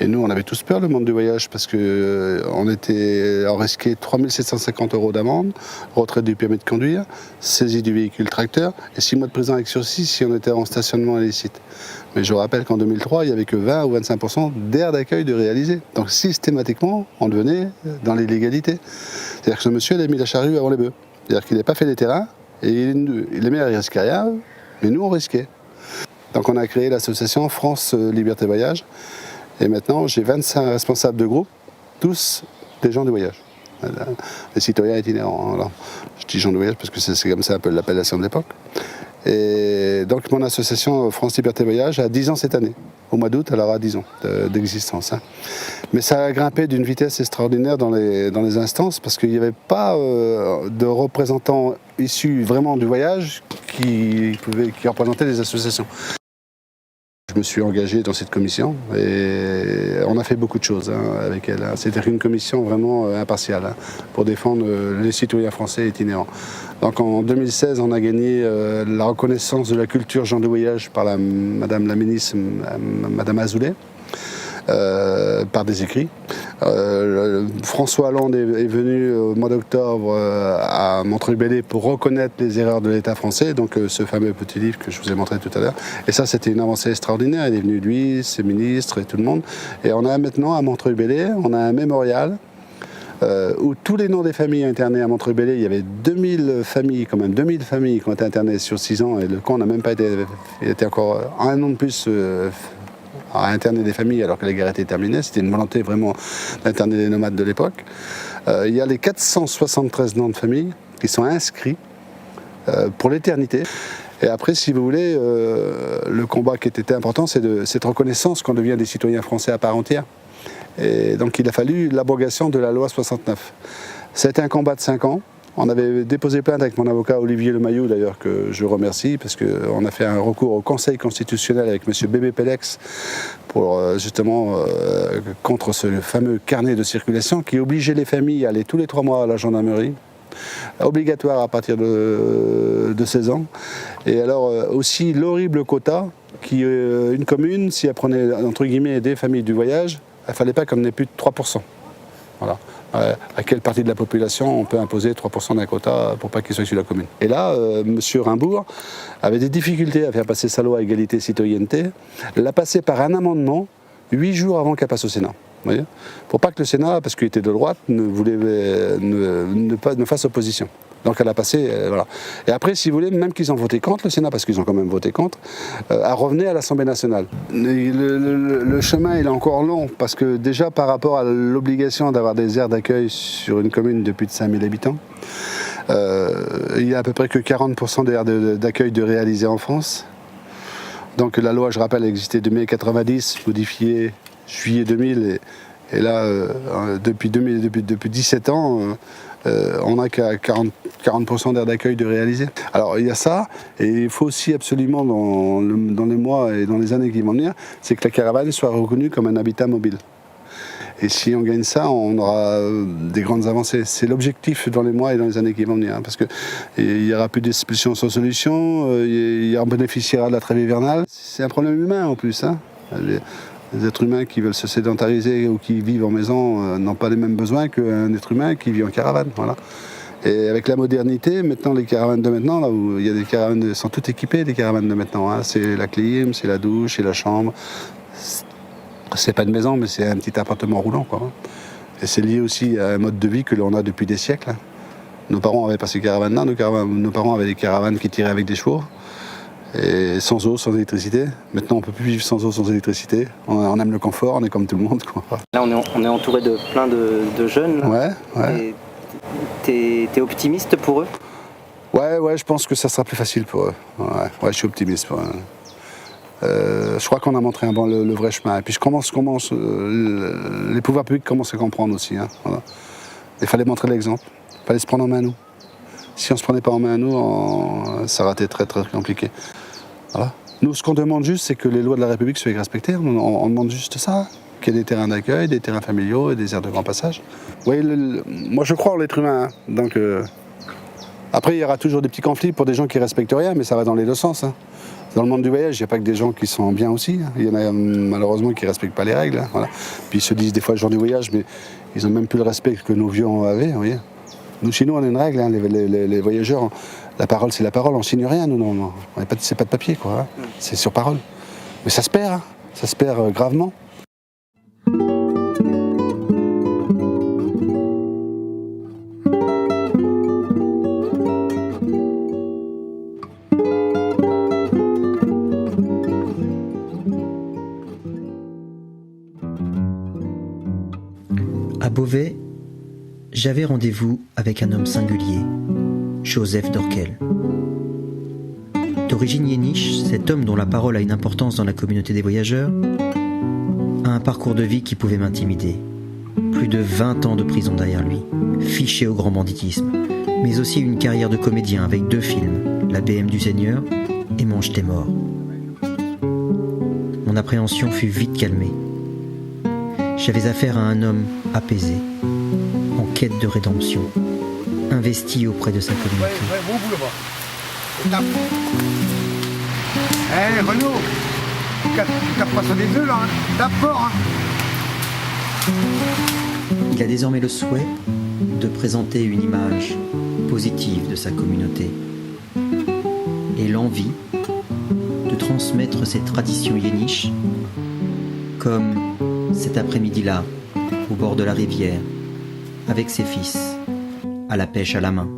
Et nous, on avait tous peur, le monde du voyage, parce qu'on risquait 3 750 € d'amende, retrait du permis de conduire, saisie du véhicule tracteur, et 6 mois de prison avec sursis si on était en stationnement illicite. Mais je rappelle qu'en 2003, il n'y avait que 20 ou 25% d'aires d'accueil de réalisés. Donc systématiquement, on devenait dans l'illégalité. C'est-à-dire que ce monsieur, il a mis la charrue avant les bœufs. C'est-à-dire qu'il n'a pas fait les terrains, et les maires, ils risquaient rien, mais nous, on risquait. Donc on a créé l'association France Liberté Voyage. Et maintenant, j'ai 25 responsables de groupe, tous des gens du voyage. Des citoyens itinérants. Alors, je dis gens du voyage parce que c'est comme ça un peu l'appellation de l'époque. Et donc, mon association France Liberté Voyage a 10 ans cette année. Au mois d'août, elle aura 10 ans d'existence. Hein. Mais ça a grimpé d'une vitesse extraordinaire dans les instances parce qu'il n'y avait pas de représentants issus vraiment du voyage qui représentaient les associations. Je me suis engagé dans cette commission et on a fait beaucoup de choses avec elle. C'était une commission vraiment impartiale pour défendre les citoyens français itinérants. Donc en 2016, on a gagné la reconnaissance de la culture genre de voyage par Madame la ministre, Madame Azoulay. Par des écrits. François Hollande est venu au mois d'octobre à Montreuil-Bellay pour reconnaître les erreurs de l'État français, donc ce fameux petit livre que je vous ai montré tout à l'heure. Et ça, c'était une avancée extraordinaire. Il est venu, lui, ses ministres et tout le monde. Et on a maintenant à Montreuil-Bellay, on a un mémorial où tous les noms des familles internées à Montreuil-Bellay, il y avait 2000 familles, quand même 2000 familles qui ont été internées sur 6 ans, et le camp n'a même pas été, il était encore un an de plus à interner des familles alors que la guerre était terminée. C'était une volonté vraiment d'interner les nomades de l'époque. Il y a les 473 noms de famille qui sont inscrits pour l'éternité. Et après, si vous voulez, le combat qui était important, c'est de cette reconnaissance qu'on devient des citoyens français à part entière. Et donc il a fallu l'abrogation de la loi 69. C'était un combat de 5 ans. On avait déposé plainte avec mon avocat Olivier Lemayou, d'ailleurs, que je remercie, parce qu'on a fait un recours au Conseil constitutionnel avec M. Bébé Pellex pour justement contre ce fameux carnet de circulation qui obligeait les familles à aller tous les 3 mois à la gendarmerie, obligatoire à partir de 16 ans. Et alors aussi l'horrible quota qui, une commune, si elle prenait entre guillemets des familles du voyage, il ne fallait pas qu'on ait plus de 3%. Voilà. À quelle partie de la population on peut imposer 3% d'un quota pour pas qu'il soit issu de la commune. Et là, M. Rimbourg avait des difficultés à faire passer sa loi égalité-citoyenneté, l'a passé par un amendement 8 jours avant qu'elle passe au Sénat. Vous voyez, pour pas que le Sénat, parce qu'il était de droite, ne fasse opposition. Donc elle a passé, voilà. Et après, si vous voulez, même qu'ils ont voté contre le Sénat, parce qu'ils ont quand même voté contre, à revenir à l'Assemblée nationale. Le chemin, il est encore long, parce que déjà par rapport à l'obligation d'avoir des aires d'accueil sur une commune de plus de 5000 habitants, il y a à peu près que 40% d'aires d'accueil de réalisées en France. Donc la loi, je rappelle, existait de mai 90, modifiée juillet 2000, Et là, depuis 17 ans, on n'a qu'à 40% d'aires d'accueil de réaliser. Alors il y a ça, et il faut aussi absolument dans les mois et dans les années qui vont venir, c'est que la caravane soit reconnue comme un habitat mobile. Et si on gagne ça, on aura des grandes avancées. C'est l'objectif dans les mois et dans les années qui vont venir, hein, parce qu'il n'y aura plus d'expulsions sans solution, on bénéficiera de la trêve hivernale. C'est un problème humain en plus. Hein. Les êtres humains qui veulent se sédentariser ou qui vivent en maison n'ont pas les mêmes besoins qu'un être humain qui vit en caravane. Voilà. Et avec la modernité, maintenant les caravanes de maintenant, là où il y a des caravanes, sont toutes équipées, des caravanes de maintenant. Hein. C'est la clim, c'est la douche, c'est la chambre. C'est pas une maison, mais c'est un petit appartement roulant, quoi. Et c'est lié aussi à un mode de vie que l'on a depuis des siècles. Hein. Nos parents avaient pas ces caravanes-là, nos parents avaient des caravanes qui tiraient avec des chevaux. Et sans eau, sans électricité. Maintenant, on peut plus vivre sans eau, sans électricité. On aime le confort, on est comme tout le monde, quoi. Là, on est entouré de plein de jeunes. Ouais, ouais. T'es optimiste pour eux? Ouais, je pense que ça sera plus facile pour eux. Ouais, je suis optimiste pour eux. Je crois qu'on a montré le vrai chemin. Et puis les pouvoirs publics commencent à comprendre aussi. Hein, voilà. Il fallait montrer l'exemple. Il fallait se prendre en main à nous. Si on ne se prenait pas en main à nous, ça aurait été très très compliqué. Voilà. Nous, ce qu'on demande juste, c'est que les lois de la République soient respectées. On demande juste ça, qu'il y ait des terrains d'accueil, des terrains familiaux et des aires de grand passage. Oui, moi je crois en l'être humain. Hein. Donc, après, il y aura toujours des petits conflits pour des gens qui ne respectent rien, mais ça va dans les deux sens. Hein. Dans le monde du voyage, il n'y a pas que des gens qui sont bien aussi. Hein. Il y en a malheureusement qui ne respectent pas les règles. Hein. Voilà. Puis ils se disent des fois gens du voyage, mais ils n'ont même plus le respect que nos vieux avaient. Vous voyez. Nous, chez nous, on a une règle. Hein. Les voyageurs, la parole, c'est la parole. On ne signe rien, nous. Non. C'est pas de papier, quoi. Hein. C'est sur parole. Mais ça se perd. Hein. Ça se perd gravement. À Beauvais, j'avais rendez-vous avec un homme singulier, Joseph Dorkel. D'origine yéniche, cet homme dont la parole a une importance dans la communauté des voyageurs a un parcours de vie qui pouvait m'intimider. Plus de 20 ans de prison derrière lui, fiché au grand banditisme, mais aussi une carrière de comédien avec 2 films, La BM du Seigneur et Mange tes morts. Mon appréhension fut vite calmée. J'avais affaire à un homme apaisé, en quête de rédemption, investi auprès de sa communauté. Ouais, bon boulot, Hé, Renaud, tu tapes pas sur des œufs, là, hein. Tape fort, hein. Il a désormais le souhait de présenter une image positive de sa communauté et l'envie de transmettre ses traditions yéniches comme cet après-midi-là, au bord de la rivière, avec ses fils, à la pêche à la main.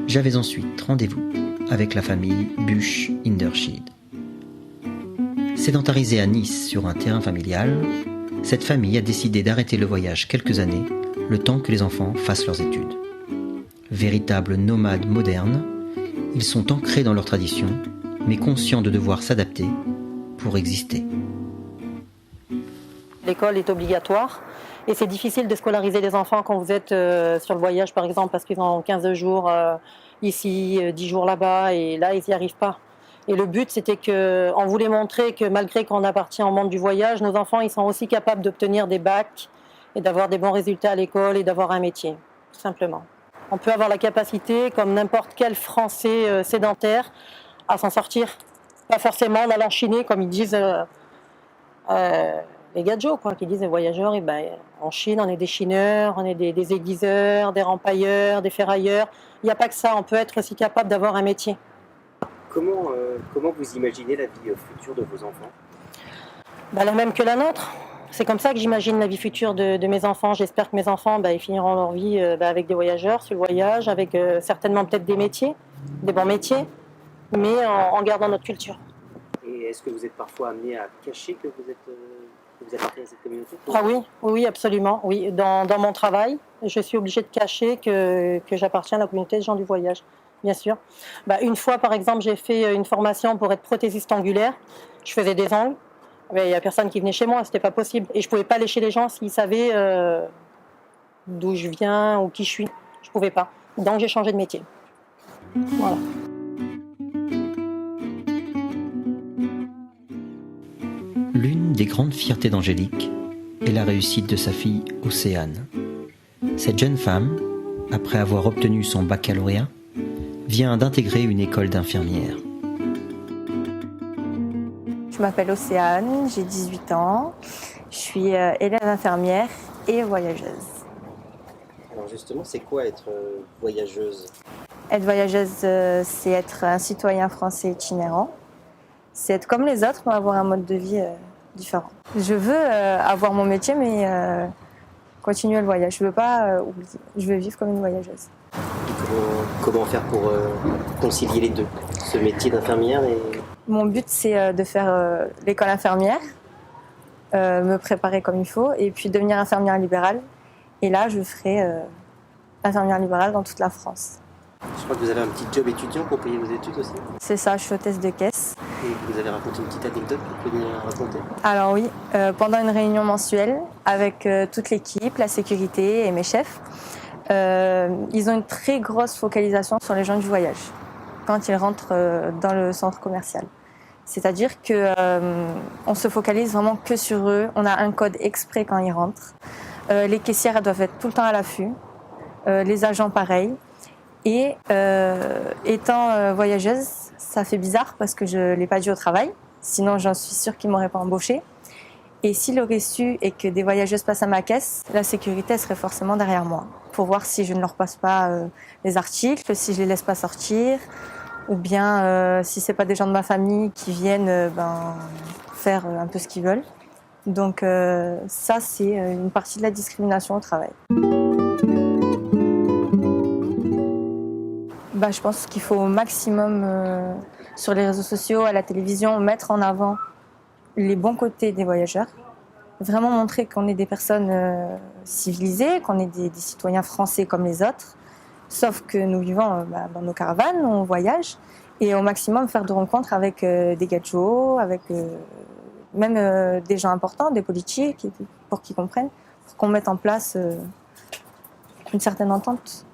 J'avais ensuite rendez-vous avec la famille Busch-Hinderschied. Sédentarisée à Nice sur un terrain familial, cette famille a décidé d'arrêter le voyage quelques années, le temps que les enfants fassent leurs études. Véritables nomades modernes, ils sont ancrés dans leurs traditions, mais conscients de devoir s'adapter pour exister. L'école est obligatoire et c'est difficile de scolariser les enfants quand vous êtes sur le voyage par exemple parce qu'ils ont 15 jours ici, 10 jours là-bas et là ils n'y arrivent pas. Et le but c'était qu'on voulait montrer que malgré qu'on appartient au monde du voyage, nos enfants ils sont aussi capables d'obtenir des bacs et d'avoir des bons résultats à l'école et d'avoir un métier, tout simplement. On peut avoir la capacité, comme n'importe quel Français sédentaire, à s'en sortir. Pas forcément en allant chiner comme ils disent les gadgets, quoi, qui disent les voyageurs, et ben, en Chine, on est des chineurs, on est des aiguiseurs, des rempailleurs, des ferrailleurs. Il n'y a pas que ça, on peut être aussi capable d'avoir un métier. Comment vous imaginez la vie future de vos enfants ? Ben, la même que la nôtre. C'est comme ça que j'imagine la vie future de mes enfants. J'espère que mes enfants ils finiront leur vie avec des voyageurs, sur le voyage, avec certainement peut-être des métiers, des bons métiers, mais en gardant notre culture. Et est-ce que vous êtes parfois amené à cacher que vous appartenez à cette communauté ? Ah oui, absolument. Oui. Dans mon travail, je suis obligée de cacher que j'appartiens à la communauté des gens du voyage, bien sûr. Une fois, par exemple, j'ai fait une formation pour être prothésiste angulaire. Je faisais des ongles. Il n'y a personne qui venait chez moi, c'était pas possible. Et je ne pouvais pas lécher les gens s'ils savaient d'où je viens ou qui je suis. Je ne pouvais pas. Donc j'ai changé de métier. Voilà. L'une des grandes fiertés d'Angélique est la réussite de sa fille Océane. Cette jeune femme, après avoir obtenu son baccalauréat, vient d'intégrer une école d'infirmière. Je m'appelle Océane, j'ai 18 ans, je suis élève infirmière et voyageuse. Alors justement, c'est quoi être voyageuse ? Être voyageuse, c'est être un citoyen français itinérant. C'est être comme les autres, mais avoir un mode de vie différent. Je veux avoir mon métier, mais continuer le voyage. Je ne veux pas oublier. Je veux vivre comme une voyageuse. Comment faire pour concilier les deux ? Ce métier d'infirmière et... Mon but, c'est de faire l'école infirmière, me préparer comme il faut, et puis devenir infirmière libérale. Et là, je ferai infirmière libérale dans toute la France. Je crois que vous avez un petit job étudiant pour payer vos études aussi. C'est ça, je suis hôtesse de caisse. Et vous avez raconté une petite anecdote que vous pouvez raconter ? Alors oui, pendant une réunion mensuelle avec toute l'équipe, la sécurité et mes chefs, ils ont une très grosse focalisation sur les gens du voyage quand ils rentrent dans le centre commercial. C'est-à-dire qu'on se focalise vraiment que sur eux. On a un code exprès quand ils rentrent. Les caissières elles doivent être tout le temps à l'affût. Les agents pareil. Et étant voyageuse, ça fait bizarre parce que je ne l'ai pas dit au travail. Sinon, j'en suis sûre qu'ils ne m'auraient pas embauchée. Et s'il aurait su et que des voyageuses passent à ma caisse, la sécurité serait forcément derrière moi pour voir si je ne leur passe pas les articles, si je les laisse pas sortir, ou bien si c'est pas des gens de ma famille qui viennent faire un peu ce qu'ils veulent. Donc ça, c'est une partie de la discrimination au travail. Je pense qu'il faut au maximum sur les réseaux sociaux, à la télévision, mettre en avant les bons côtés des voyageurs, vraiment montrer qu'on est des personnes civilisées, qu'on est des citoyens français comme les autres, sauf que nous vivons dans nos caravanes, on voyage, et au maximum faire de rencontres avec des gadgets, avec même des gens importants, des politiques, pour qu'ils comprennent, pour qu'on mette en place une certaine entente.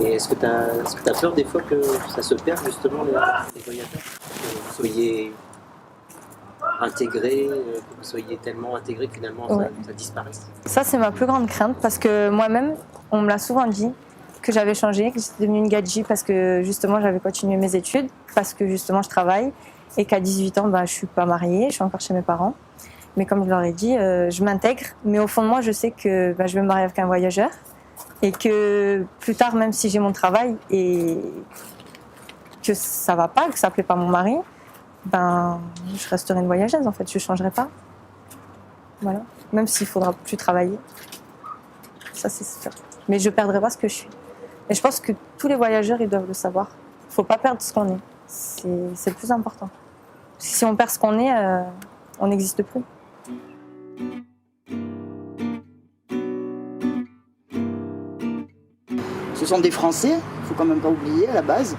Et est-ce que tu as peur des fois que ça se perde justement les voyageurs ? Que vous soyez intégrés, que vous soyez tellement intégrés que finalement ça disparaisse ? Ça, c'est ma plus grande crainte parce que moi-même, on me l'a souvent dit que j'avais changé, que j'étais devenue une gadji parce que justement j'avais continué mes études, parce que justement je travaille et qu'à 18 ans, je suis pas mariée, je suis encore chez mes parents. Mais comme je leur ai dit, je m'intègre, mais au fond de moi, je sais que je vais me marier avec un voyageur. Et que plus tard, même si j'ai mon travail et que ça va pas, que ça plaît pas à mon mari, je resterai une voyageuse en fait, je changerai pas. Voilà. Même s'il faudra plus travailler. Ça c'est sûr. Mais je perdrai pas ce que je suis. Et je pense que tous les voyageurs, ils doivent le savoir. Il ne faut pas perdre ce qu'on est. C'est le plus important. Si on perd ce qu'on est, on n'existe plus. Ce sont des Français, il ne faut quand même pas oublier à la base.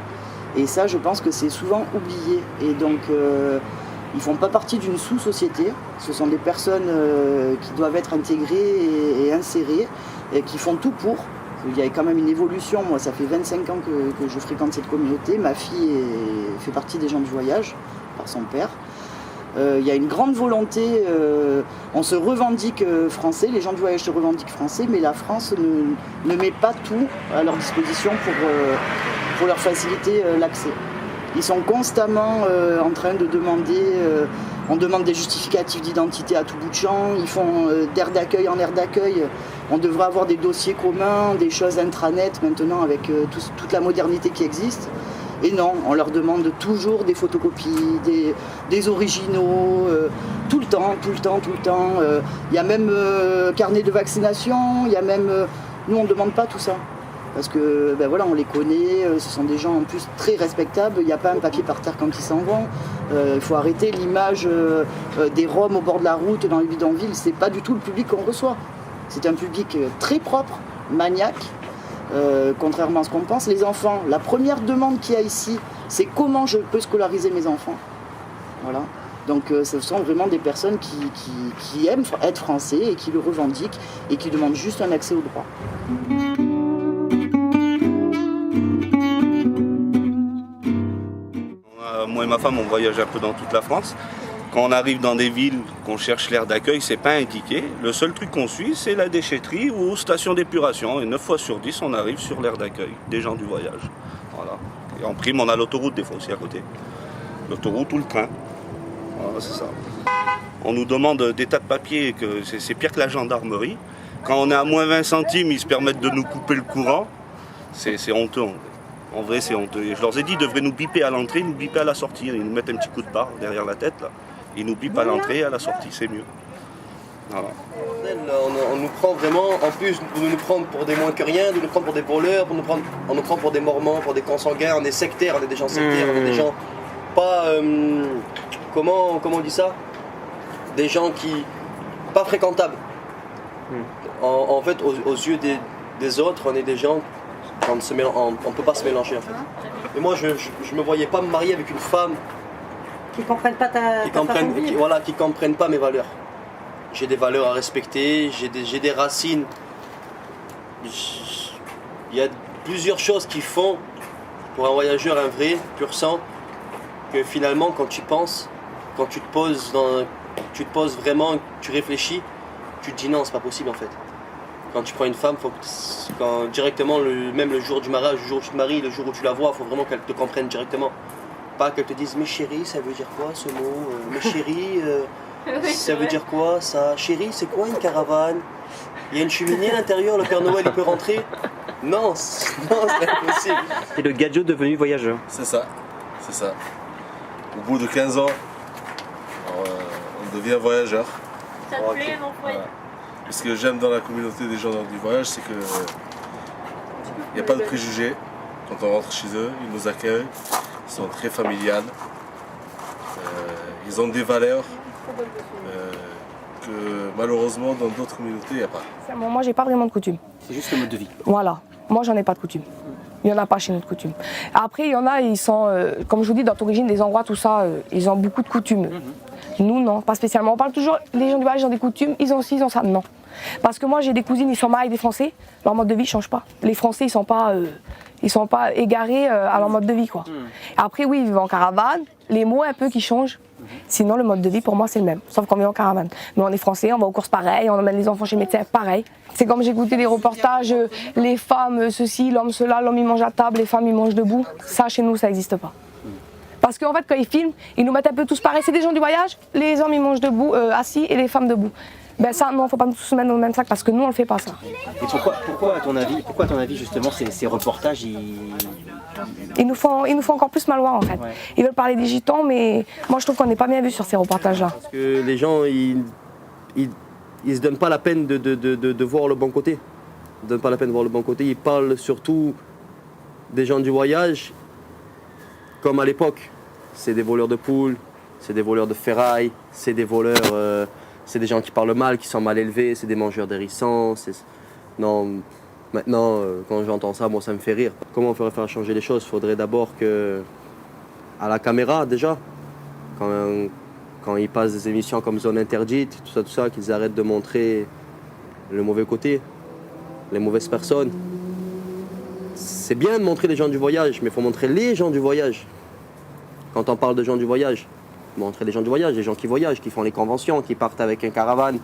Et ça, je pense que c'est souvent oublié. Et donc, ils ne font pas partie d'une sous-société. Ce sont des personnes qui doivent être intégrées et insérées, et qui font tout pour. Il y a quand même une évolution. Moi, ça fait 25 ans que je fréquente cette communauté. Ma fille fait partie des gens du voyage, par son père. Il y a une grande volonté, on se revendique français, les gens du voyage se revendiquent français, mais la France ne met pas tout à leur disposition pour leur faciliter l'accès. Ils sont constamment en train de demander, on demande des justificatifs d'identité à tout bout de champ, ils font d'aire d'accueil en aire d'accueil. On devrait avoir des dossiers communs, des choses intranet maintenant avec toute la modernité qui existe. Et non, on leur demande toujours des photocopies, des originaux, tout le temps. Il y a même carnet de vaccination, il y a même... nous, on ne demande pas tout ça. Parce que, ben voilà, on les connaît, ce sont des gens en plus très respectables, il n'y a pas un papier par terre quand ils s'en vont. Il faut arrêter l'image des Roms au bord de la route, dans les bidonvilles, c'est pas du tout le public qu'on reçoit. C'est un public très propre, maniaque. Contrairement à ce qu'on pense, les enfants, la première demande qu'il y a ici, c'est comment je peux scolariser mes enfants. Voilà. Donc ce sont vraiment des personnes qui aiment être français et qui le revendiquent et qui demandent juste un accès au droit. Moi et ma femme, on voyage un peu dans toute la France. Quand on arrive dans des villes, qu'on cherche l'aire d'accueil, c'est pas indiqué. Le seul truc qu'on suit, c'est la déchetterie ou station d'épuration. Et 9 fois sur 10, on arrive sur l'aire d'accueil des gens du voyage. Voilà. Et en prime, on a l'autoroute des fois aussi à côté. L'autoroute ou le train. Voilà, c'est ça. On nous demande des tas de papiers, que c'est pire que la gendarmerie. Quand on est à moins 20 centimes, ils se permettent de nous couper le courant. C'est honteux. En vrai, c'est honteux. Et je leur ai dit, ils devraient nous biper à l'entrée, nous biper à la sortie. Ils nous mettent un petit coup de barre derrière la tête, là. Ils nous bipent à l'entrée et à la sortie, c'est mieux. Voilà. On nous prend vraiment, en plus de nous prendre pour des moins que rien, de nous prendre pour des voleurs, on nous prend pour des mormons, pour des consanguins, on est sectaires, on est des gens sectaires, on est des gens pas... comment on dit ça? Des gens pas fréquentables. En fait, aux yeux des autres, on est des gens... on ne peut pas se mélanger en fait. Et moi je me voyais pas me marier avec une femme qui ne comprennent pas qui comprennent pas mes valeurs. J'ai des valeurs à respecter, j'ai des racines. Il y a plusieurs choses qui font pour un voyageur, un vrai, pur sang, que finalement quand tu penses, quand tu te poses vraiment, tu réfléchis, tu te dis non, c'est pas possible en fait. Quand tu prends une femme, directement, même le jour du mariage, le jour où tu te maries, le jour où tu la vois, il faut vraiment qu'elle te comprenne directement. Pas qu'elle te dise, mais chérie, ça veut dire quoi ce mot? Mais chérie, ça veut dire quoi ça? Chérie, c'est quoi une caravane? Il y a une cheminée à l'intérieur, le Père Noël il peut rentrer? Non, c'est impossible. C'est le gadget devenu voyageur. C'est ça. Au bout de 15 ans, on devient voyageur. Ça te plaît, mon frère? Ce que j'aime dans la communauté des gens du voyage, c'est qu'il n'y a pas de préjugés. Quand on rentre chez eux, ils nous accueillent, ils sont très familiales. Ils ont des valeurs que malheureusement dans d'autres communautés, il n'y a pas. Bon, moi, j'ai pas vraiment de coutume. C'est juste le mode de vie. Voilà, moi, j'en ai pas de coutume. Il n'y en a pas chez nous de coutume. Après, il y en a, ils sont, comme je vous dis, dans l'origine des endroits, tout ça, ils ont beaucoup de coutumes. Nous, non, pas spécialement. On parle toujours, les gens du voyage ont des coutumes, ils ont ci, ils ont ça. Non. Parce que moi, j'ai des cousines, ils sont mariés avec des Français, leur mode de vie ne change pas. Les Français, ils sont pas égarés à leur mode de vie, quoi. Après, oui, ils vivent en caravane, les mots un peu qui changent. Sinon, le mode de vie, pour moi, c'est le même, sauf qu'on vit en caravane. Mais on est Français, on va aux courses pareil, on emmène les enfants chez le médecin pareil. C'est comme j'ai écouté des reportages, les femmes, ceci, l'homme, cela, l'homme, il mange à table, les femmes, ils mangent debout. Ça, chez nous, ça n'existe pas. Parce qu'en fait, quand ils filment, ils nous mettent un peu tous pareil. C'est des gens du voyage, les hommes, ils mangent debout, assis, et les femmes debout. Ben ça, non, faut pas nous tous mettre dans le même sac, parce que nous, on le fait pas, ça. Et pourquoi à ton avis, justement, ces reportages, ils nous font encore plus mal voir, en fait. Ouais. Ils veulent parler des gitans, mais moi, je trouve qu'on n'est pas bien vu sur ces reportages-là. Parce que les gens, ils se donnent pas la peine de voir le bon côté. Ils se donnent pas la peine de voir le bon côté. Ils parlent surtout des gens du voyage, comme à l'époque. C'est des voleurs de poules, c'est des voleurs de ferraille, c'est des voleurs, c'est des gens qui parlent mal, qui sont mal élevés, c'est des mangeurs d'hérissons. Non, maintenant, quand j'entends ça, moi, ça me fait rire. Comment on ferait faire changer les choses? Il faudrait d'abord que, à la caméra, déjà, quand ils passent des émissions comme Zone Interdite, tout ça, qu'ils arrêtent de montrer le mauvais côté, les mauvaises personnes. C'est bien de montrer les gens du voyage, mais il faut montrer les gens du voyage. Quand on parle de gens du voyage, montrer les gens du voyage, les gens qui voyagent, qui font les conventions, qui partent avec un caravane,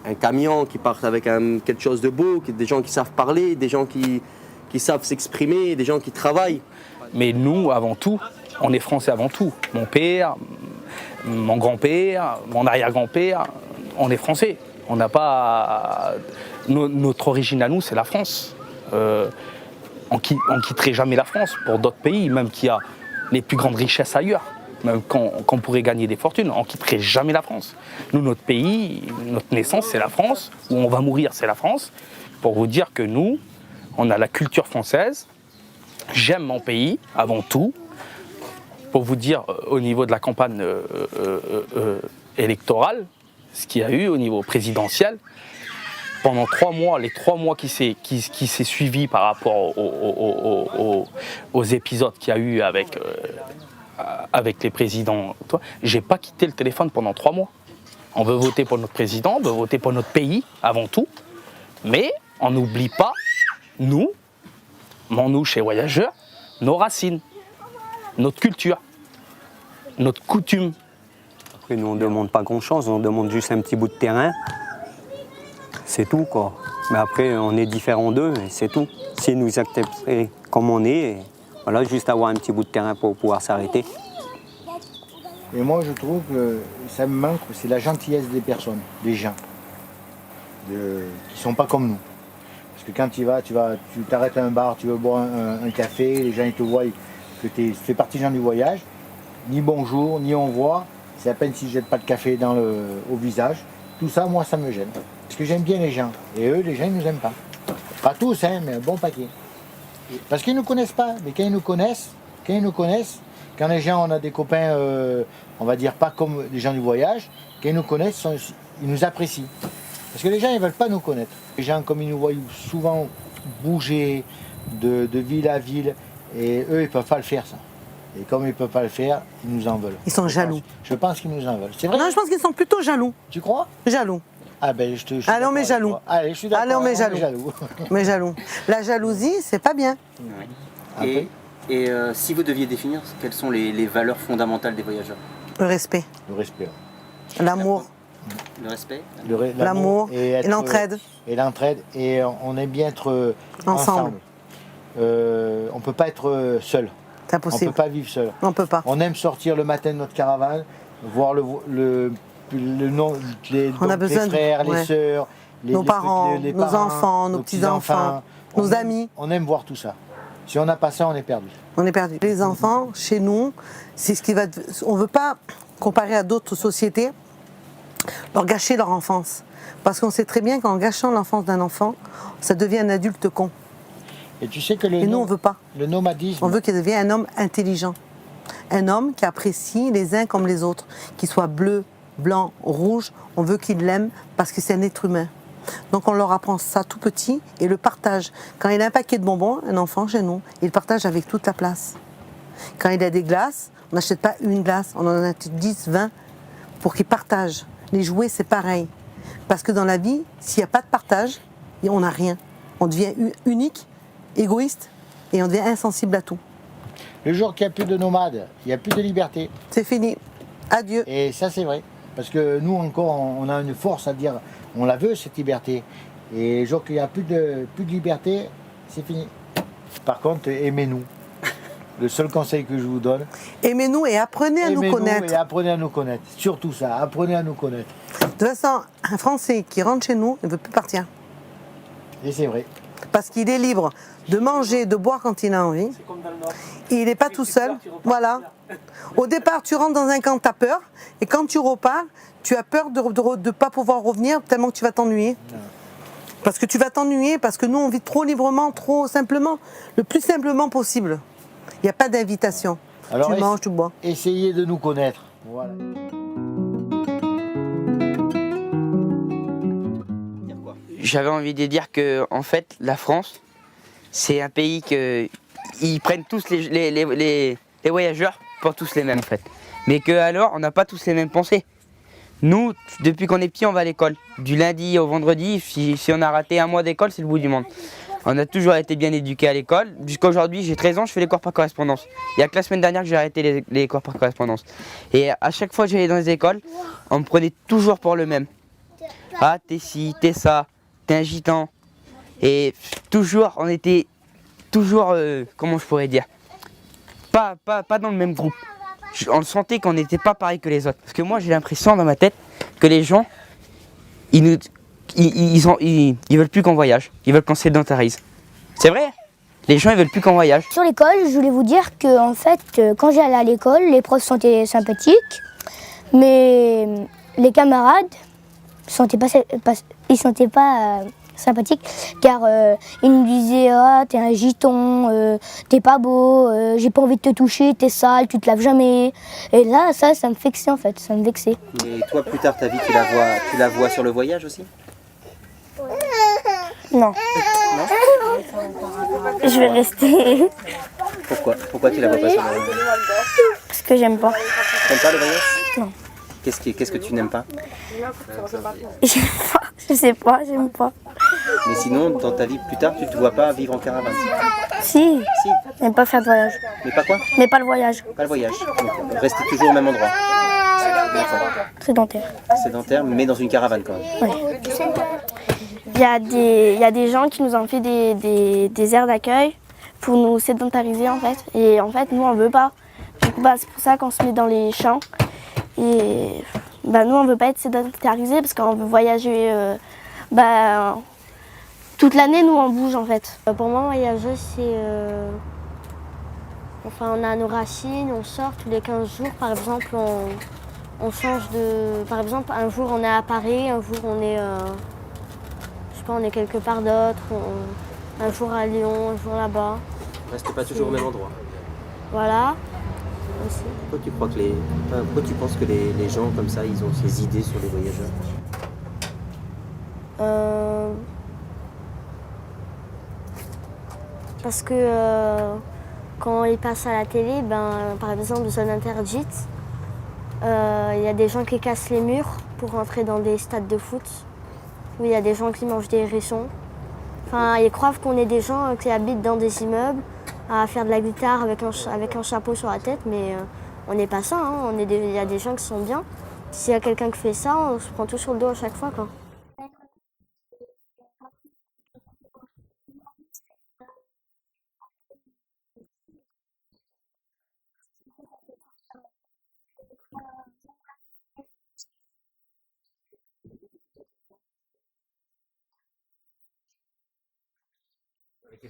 un camion, qui partent avec quelque chose de beau, des gens qui savent parler, des gens qui savent s'exprimer, des gens qui travaillent. Mais nous, avant tout, on est Français avant tout. Mon père, mon grand-père, mon arrière-grand-père, on est Français. On n'a pas... Notre origine à nous, c'est la France. On quitterait jamais la France pour d'autres pays, même qui a les plus grandes richesses ailleurs, même qu'on pourrait gagner des fortunes, on quitterait jamais la France. Nous, notre pays, notre naissance, c'est la France, où on va mourir, c'est la France. Pour vous dire que nous, on a la culture française, j'aime mon pays avant tout. Pour vous dire, au niveau de la campagne électorale, ce qu'il y a eu au niveau présidentiel, pendant 3 mois, les 3 mois qui s'est suivi par rapport aux épisodes qu'il y a eu avec les présidents, j'ai pas quitté le téléphone pendant 3 mois. On veut voter pour notre président, on veut voter pour notre pays avant tout, mais on n'oublie pas, nous chez Voyageurs, nos racines, notre culture, notre coutume. Après, nous, on ne demande pas grand-chose, on demande juste un petit bout de terrain. C'est tout, quoi. Mais après, on est différents d'eux, et c'est tout. S'ils nous accepteraient comme on est, voilà, juste avoir un petit bout de terrain pour pouvoir s'arrêter. Et moi, je trouve que ça me manque, c'est la gentillesse des personnes, des gens, qui ne sont pas comme nous. Parce que quand tu t'arrêtes à un bar, tu veux boire un café, les gens ils te voient que tu fais partie des gens du voyage, ni bonjour, ni au revoir, c'est à peine s'ils ne jettent pas de café au visage. Tout ça, moi, ça me gêne. Parce que j'aime bien les gens. Et eux, les gens, ils ne nous aiment pas. Pas tous, hein, mais un bon paquet. Parce qu'ils ne nous connaissent pas. Mais quand ils nous connaissent, quand les gens, on a des copains, on va dire pas comme les gens du voyage, quand ils nous connaissent, ils nous apprécient. Parce que les gens, ils ne veulent pas nous connaître. Les gens, comme ils nous voient souvent bouger de ville à ville, et eux, ils ne peuvent pas le faire, ça. Et comme ils ne peuvent pas le faire, ils nous en veulent. Ils sont jaloux. Je pense qu'ils nous en veulent. C'est vrai? Non, je pense qu'ils sont plutôt jaloux. Tu crois? Jaloux. Ah ben, je Allez, on met jaloux. Allez, je suis d'accord. Allez, on met jaloux. Mais jaloux. La jalousie, c'est pas bien. Et si vous deviez définir, quelles sont les valeurs fondamentales des voyageurs? Le respect. Le respect. L'amour. Le respect. L'amour et l'entraide. Et l'entraide. Et on aime bien être ensemble. On ne peut pas être seul. C'est impossible. On ne peut pas vivre seul. On peut pas. On aime sortir le matin de notre caravane, voir les frères, les sœurs, nos parents, nos enfants, nos petits-enfants, nos amis. On aime voir tout ça. Si on n'a pas ça, on est perdu. On est perdu. Les enfants, chez nous, c'est ce qui va. On ne veut pas comparer à d'autres sociétés, leur gâcher leur enfance. Parce qu'on sait très bien qu'en gâchant l'enfance d'un enfant, ça devient un adulte con. Et tu sais que nous, on ne veut pas. Le nomadisme. On veut qu'il devienne un homme intelligent. Un homme qui apprécie les uns comme les autres. Qu'il soit bleu, blanc, rouge, on veut qu'il l'aime parce que c'est un être humain. Donc on leur apprend ça tout petit et le partage. Quand il a un paquet de bonbons, un enfant chez nous, il partage avec toute la place. Quand il a des glaces, on n'achète pas une glace, on en achète 10, 20 pour qu'il partage. Les jouets, c'est pareil. Parce que dans la vie, s'il n'y a pas de partage, on n'a rien. On devient unique, égoïste et on devient insensible à tout. Le jour qu'il n'y a plus de nomades, il n'y a plus de liberté. C'est fini. Adieu. Et ça, c'est vrai. Parce que nous, encore, on a une force à dire, on la veut, cette liberté. Et le jour qu'il n'y a plus de liberté, c'est fini. Par contre, aimez-nous. Le seul conseil que je vous donne. Aimez-nous et apprenez à nous connaître. Et apprenez à nous connaître. Surtout ça, apprenez à nous connaître. De toute façon, un Français qui rentre chez nous ne veut plus partir. Et c'est vrai. Parce qu'il est libre de manger, de boire quand il a envie. Et il n'est pas tout seul. Voilà. Au départ, tu rentres dans un camp, tu as peur. Et quand tu repars, tu as peur de ne pas pouvoir revenir tellement que tu vas t'ennuyer. Parce que tu vas t'ennuyer, parce que nous on vit trop librement, trop simplement, le plus simplement possible. Il n'y a pas d'invitation. Alors, tu manges, tu bois. Essayez de nous connaître. Voilà. J'avais envie de dire que en fait, la France, c'est un pays que ils prennent tous les voyageurs pour tous les mêmes en fait. Mais que alors, on n'a pas tous les mêmes pensées. Nous, depuis qu'on est petit, on va à l'école. Du lundi au vendredi, si on a raté un mois d'école, c'est le bout du monde. On a toujours été bien éduqués à l'école. Jusqu'à aujourd'hui, j'ai 13 ans, je fais les cours par correspondance. Il n'y a que la semaine dernière que j'ai arrêté les cours par correspondance. Et à chaque fois que j'allais dans les écoles, on me prenait toujours pour le même. Ah, t'es ci, t'es ça, t'es un gitan. Et toujours, on était toujours, comment je pourrais dire, pas dans le même groupe. On sentait qu'on n'était pas pareil que les autres. Parce que moi, j'ai l'impression dans ma tête que les gens, ils veulent plus qu'on voyage. Ils veulent qu'on se sédentarise. C'est vrai. Les gens, ils veulent plus qu'on voyage. Sur l'école, je voulais vous dire que, en fait, quand j'allais à l'école, les profs sont sympathiques, mais les camarades ils sentaient pas sympathiques, car ils nous disaient ah, t'es un giton, t'es pas beau, j'ai pas envie de te toucher, t'es sale, tu te laves jamais. Et là, ça me vexait en fait, ça me vexait. Et toi, plus tard, ta vie, tu la vois sur le voyage aussi? Non. Non? Je vais rester. Pourquoi tu la vois pas sur le voyage? Parce que j'aime pas. T'aimes pas le voyage? Non. Qu'est-ce que tu n'aimes pas? Je sais pas, j'aime pas. Mais sinon, dans ta vie plus tard, tu te vois pas vivre en caravane? Si. J'aime pas faire de voyage. Mais pas quoi? Mais pas le voyage. Pas le voyage. Donc, rester toujours au même endroit. Sédentaire. Sédentaire, mais dans une caravane quand même. Oui. Il y a des gens qui nous ont fait des aires d'accueil pour nous sédentariser en fait. Et en fait, nous on veut pas. Du coup, c'est pour ça qu'on se met dans les champs. Et nous on veut pas être sédentarisés parce qu'on veut voyager toute l'année. Nous on bouge en fait. Pour moi, voyager c'est on a nos racines, on sort tous les 15 jours. Par exemple, on change de. Par exemple, un jour on est à Paris, un jour on est on est quelque part d'autre, un jour à Lyon, un jour là-bas. Reste pas toujours au même endroit. Voilà. Aussi. Pourquoi tu penses que les gens comme ça, ils ont ces idées sur les voyageurs? Parce que quand ils passent à la télé, par exemple, zone interdite, il y a des gens qui cassent les murs pour rentrer dans des stades de foot. Où il y a des gens qui mangent des hérissons. Ils croient qu'on est des gens qui habitent dans des immeubles à faire de la guitare avec un chapeau sur la tête, mais on n'est pas ça. Hein. Il y a des gens qui sont bien. S'il y a quelqu'un qui fait ça, on se prend tout sur le dos à chaque fois. Quoi.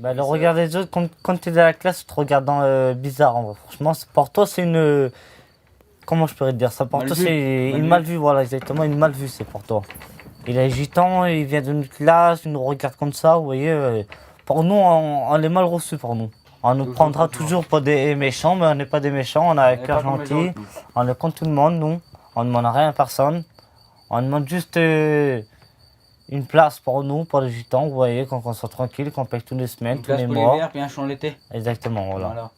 Le regard des autres, quand tu es dans la classe, tu te regardes bizarre. En vrai. Franchement, pour toi, c'est une. Comment je pourrais te dire ça? Pour toi, c'est une mal vue, voilà, exactement, une mal vue, c'est pour toi. Il est gitan, il vient d'une classe, il nous regarde comme ça, vous voyez. Pour nous, on est mal reçu pour nous. On nous prendra toujours pour des méchants, mais on n'est pas des méchants, on a un cœur gentil. On est contre tout le monde, nous. On ne demande rien à personne. On demande juste. Une place pour nous, pour les gitans, vous voyez, quand on soit tranquille, qu'on paye tous les semaines, tous les mois. Une place pour l'hiver, puis un champ l'été. Exactement, voilà.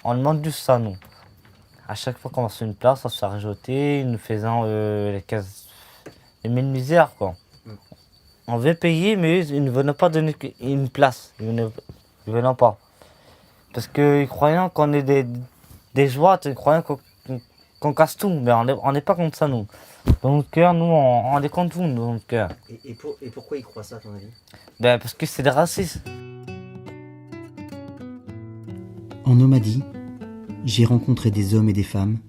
On demande juste ça, nous. À chaque fois qu'on a une place, on se fait rejeter, nous faisant les 1000 misères, quoi. On veut payer, mais ils ne veulent pas donner une place. Ils ne veulent pas. Parce qu'ils croyant qu'on est des joies, ils croyant qu'on casse tout, mais on n'est pas contre ça, nous. Dans notre cœur, nous, on est contre vous, dans notre cœur. Et pourquoi ils croient ça, à ton avis? Parce que c'est des racistes. En Nomadie, j'ai rencontré des hommes et des femmes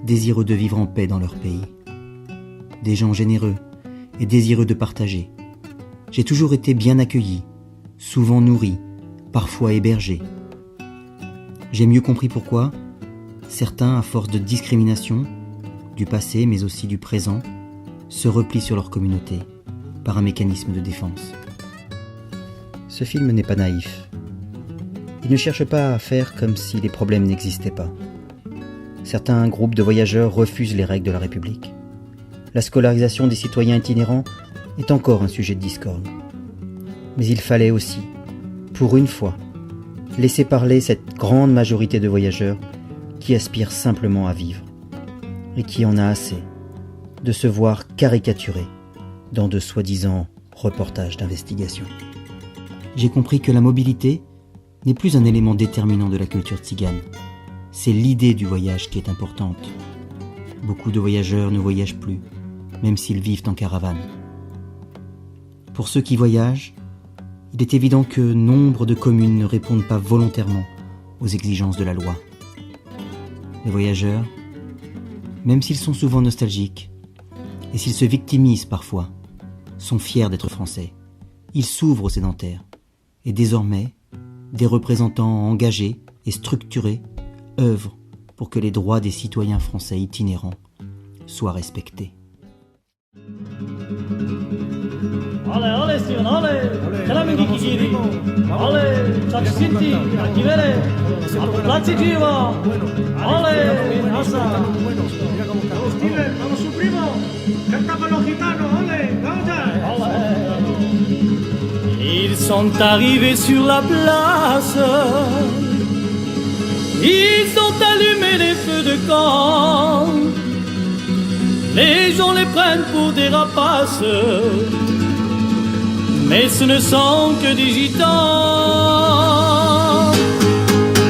désireux de vivre en paix dans leur pays. Des gens généreux et désireux de partager. J'ai toujours été bien accueilli, souvent nourri, parfois hébergé. J'ai mieux compris pourquoi certains, à force de discrimination, du passé mais aussi du présent, se replient sur leur communauté. par un mécanisme de défense. Ce film n'est pas naïf. Il ne cherche pas à faire comme si les problèmes n'existaient pas. Certains groupes de voyageurs refusent les règles de la République. La scolarisation des citoyens itinérants est encore un sujet de discorde. Mais il fallait aussi, pour une fois, laisser parler cette grande majorité de voyageurs qui aspirent simplement à vivre et qui en a assez de se voir caricaturés dans de soi-disant reportages d'investigation. J'ai compris que la mobilité n'est plus un élément déterminant de la culture tzigane. C'est l'idée du voyage qui est importante. Beaucoup de voyageurs ne voyagent plus, même s'ils vivent en caravane. Pour ceux qui voyagent, il est évident que nombre de communes ne répondent pas volontairement aux exigences de la loi. Les voyageurs, même s'ils sont souvent nostalgiques, et s'ils se victimisent parfois, sont fiers d'être français. Ils s'ouvrent aux sédentaires, et désormais, des représentants engagés et structurés œuvrent pour que les droits des citoyens français itinérants soient respectés. Ole, ole, Steven, ole! Kalamingi Kijiri! Ole, Chuck City, Akivere! Aplatzi Jiva! Ole, Asa! Steven, vamos su primo! Canta con los gitanos, ole! ¡Vamos ya! Ils sont arrivés sur la place. Ils ont allumé les feux de camp. Les gens les prennent pour des rapaces. Mais ce ne sont que des gitans.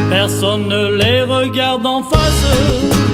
Personne ne les regarde en face.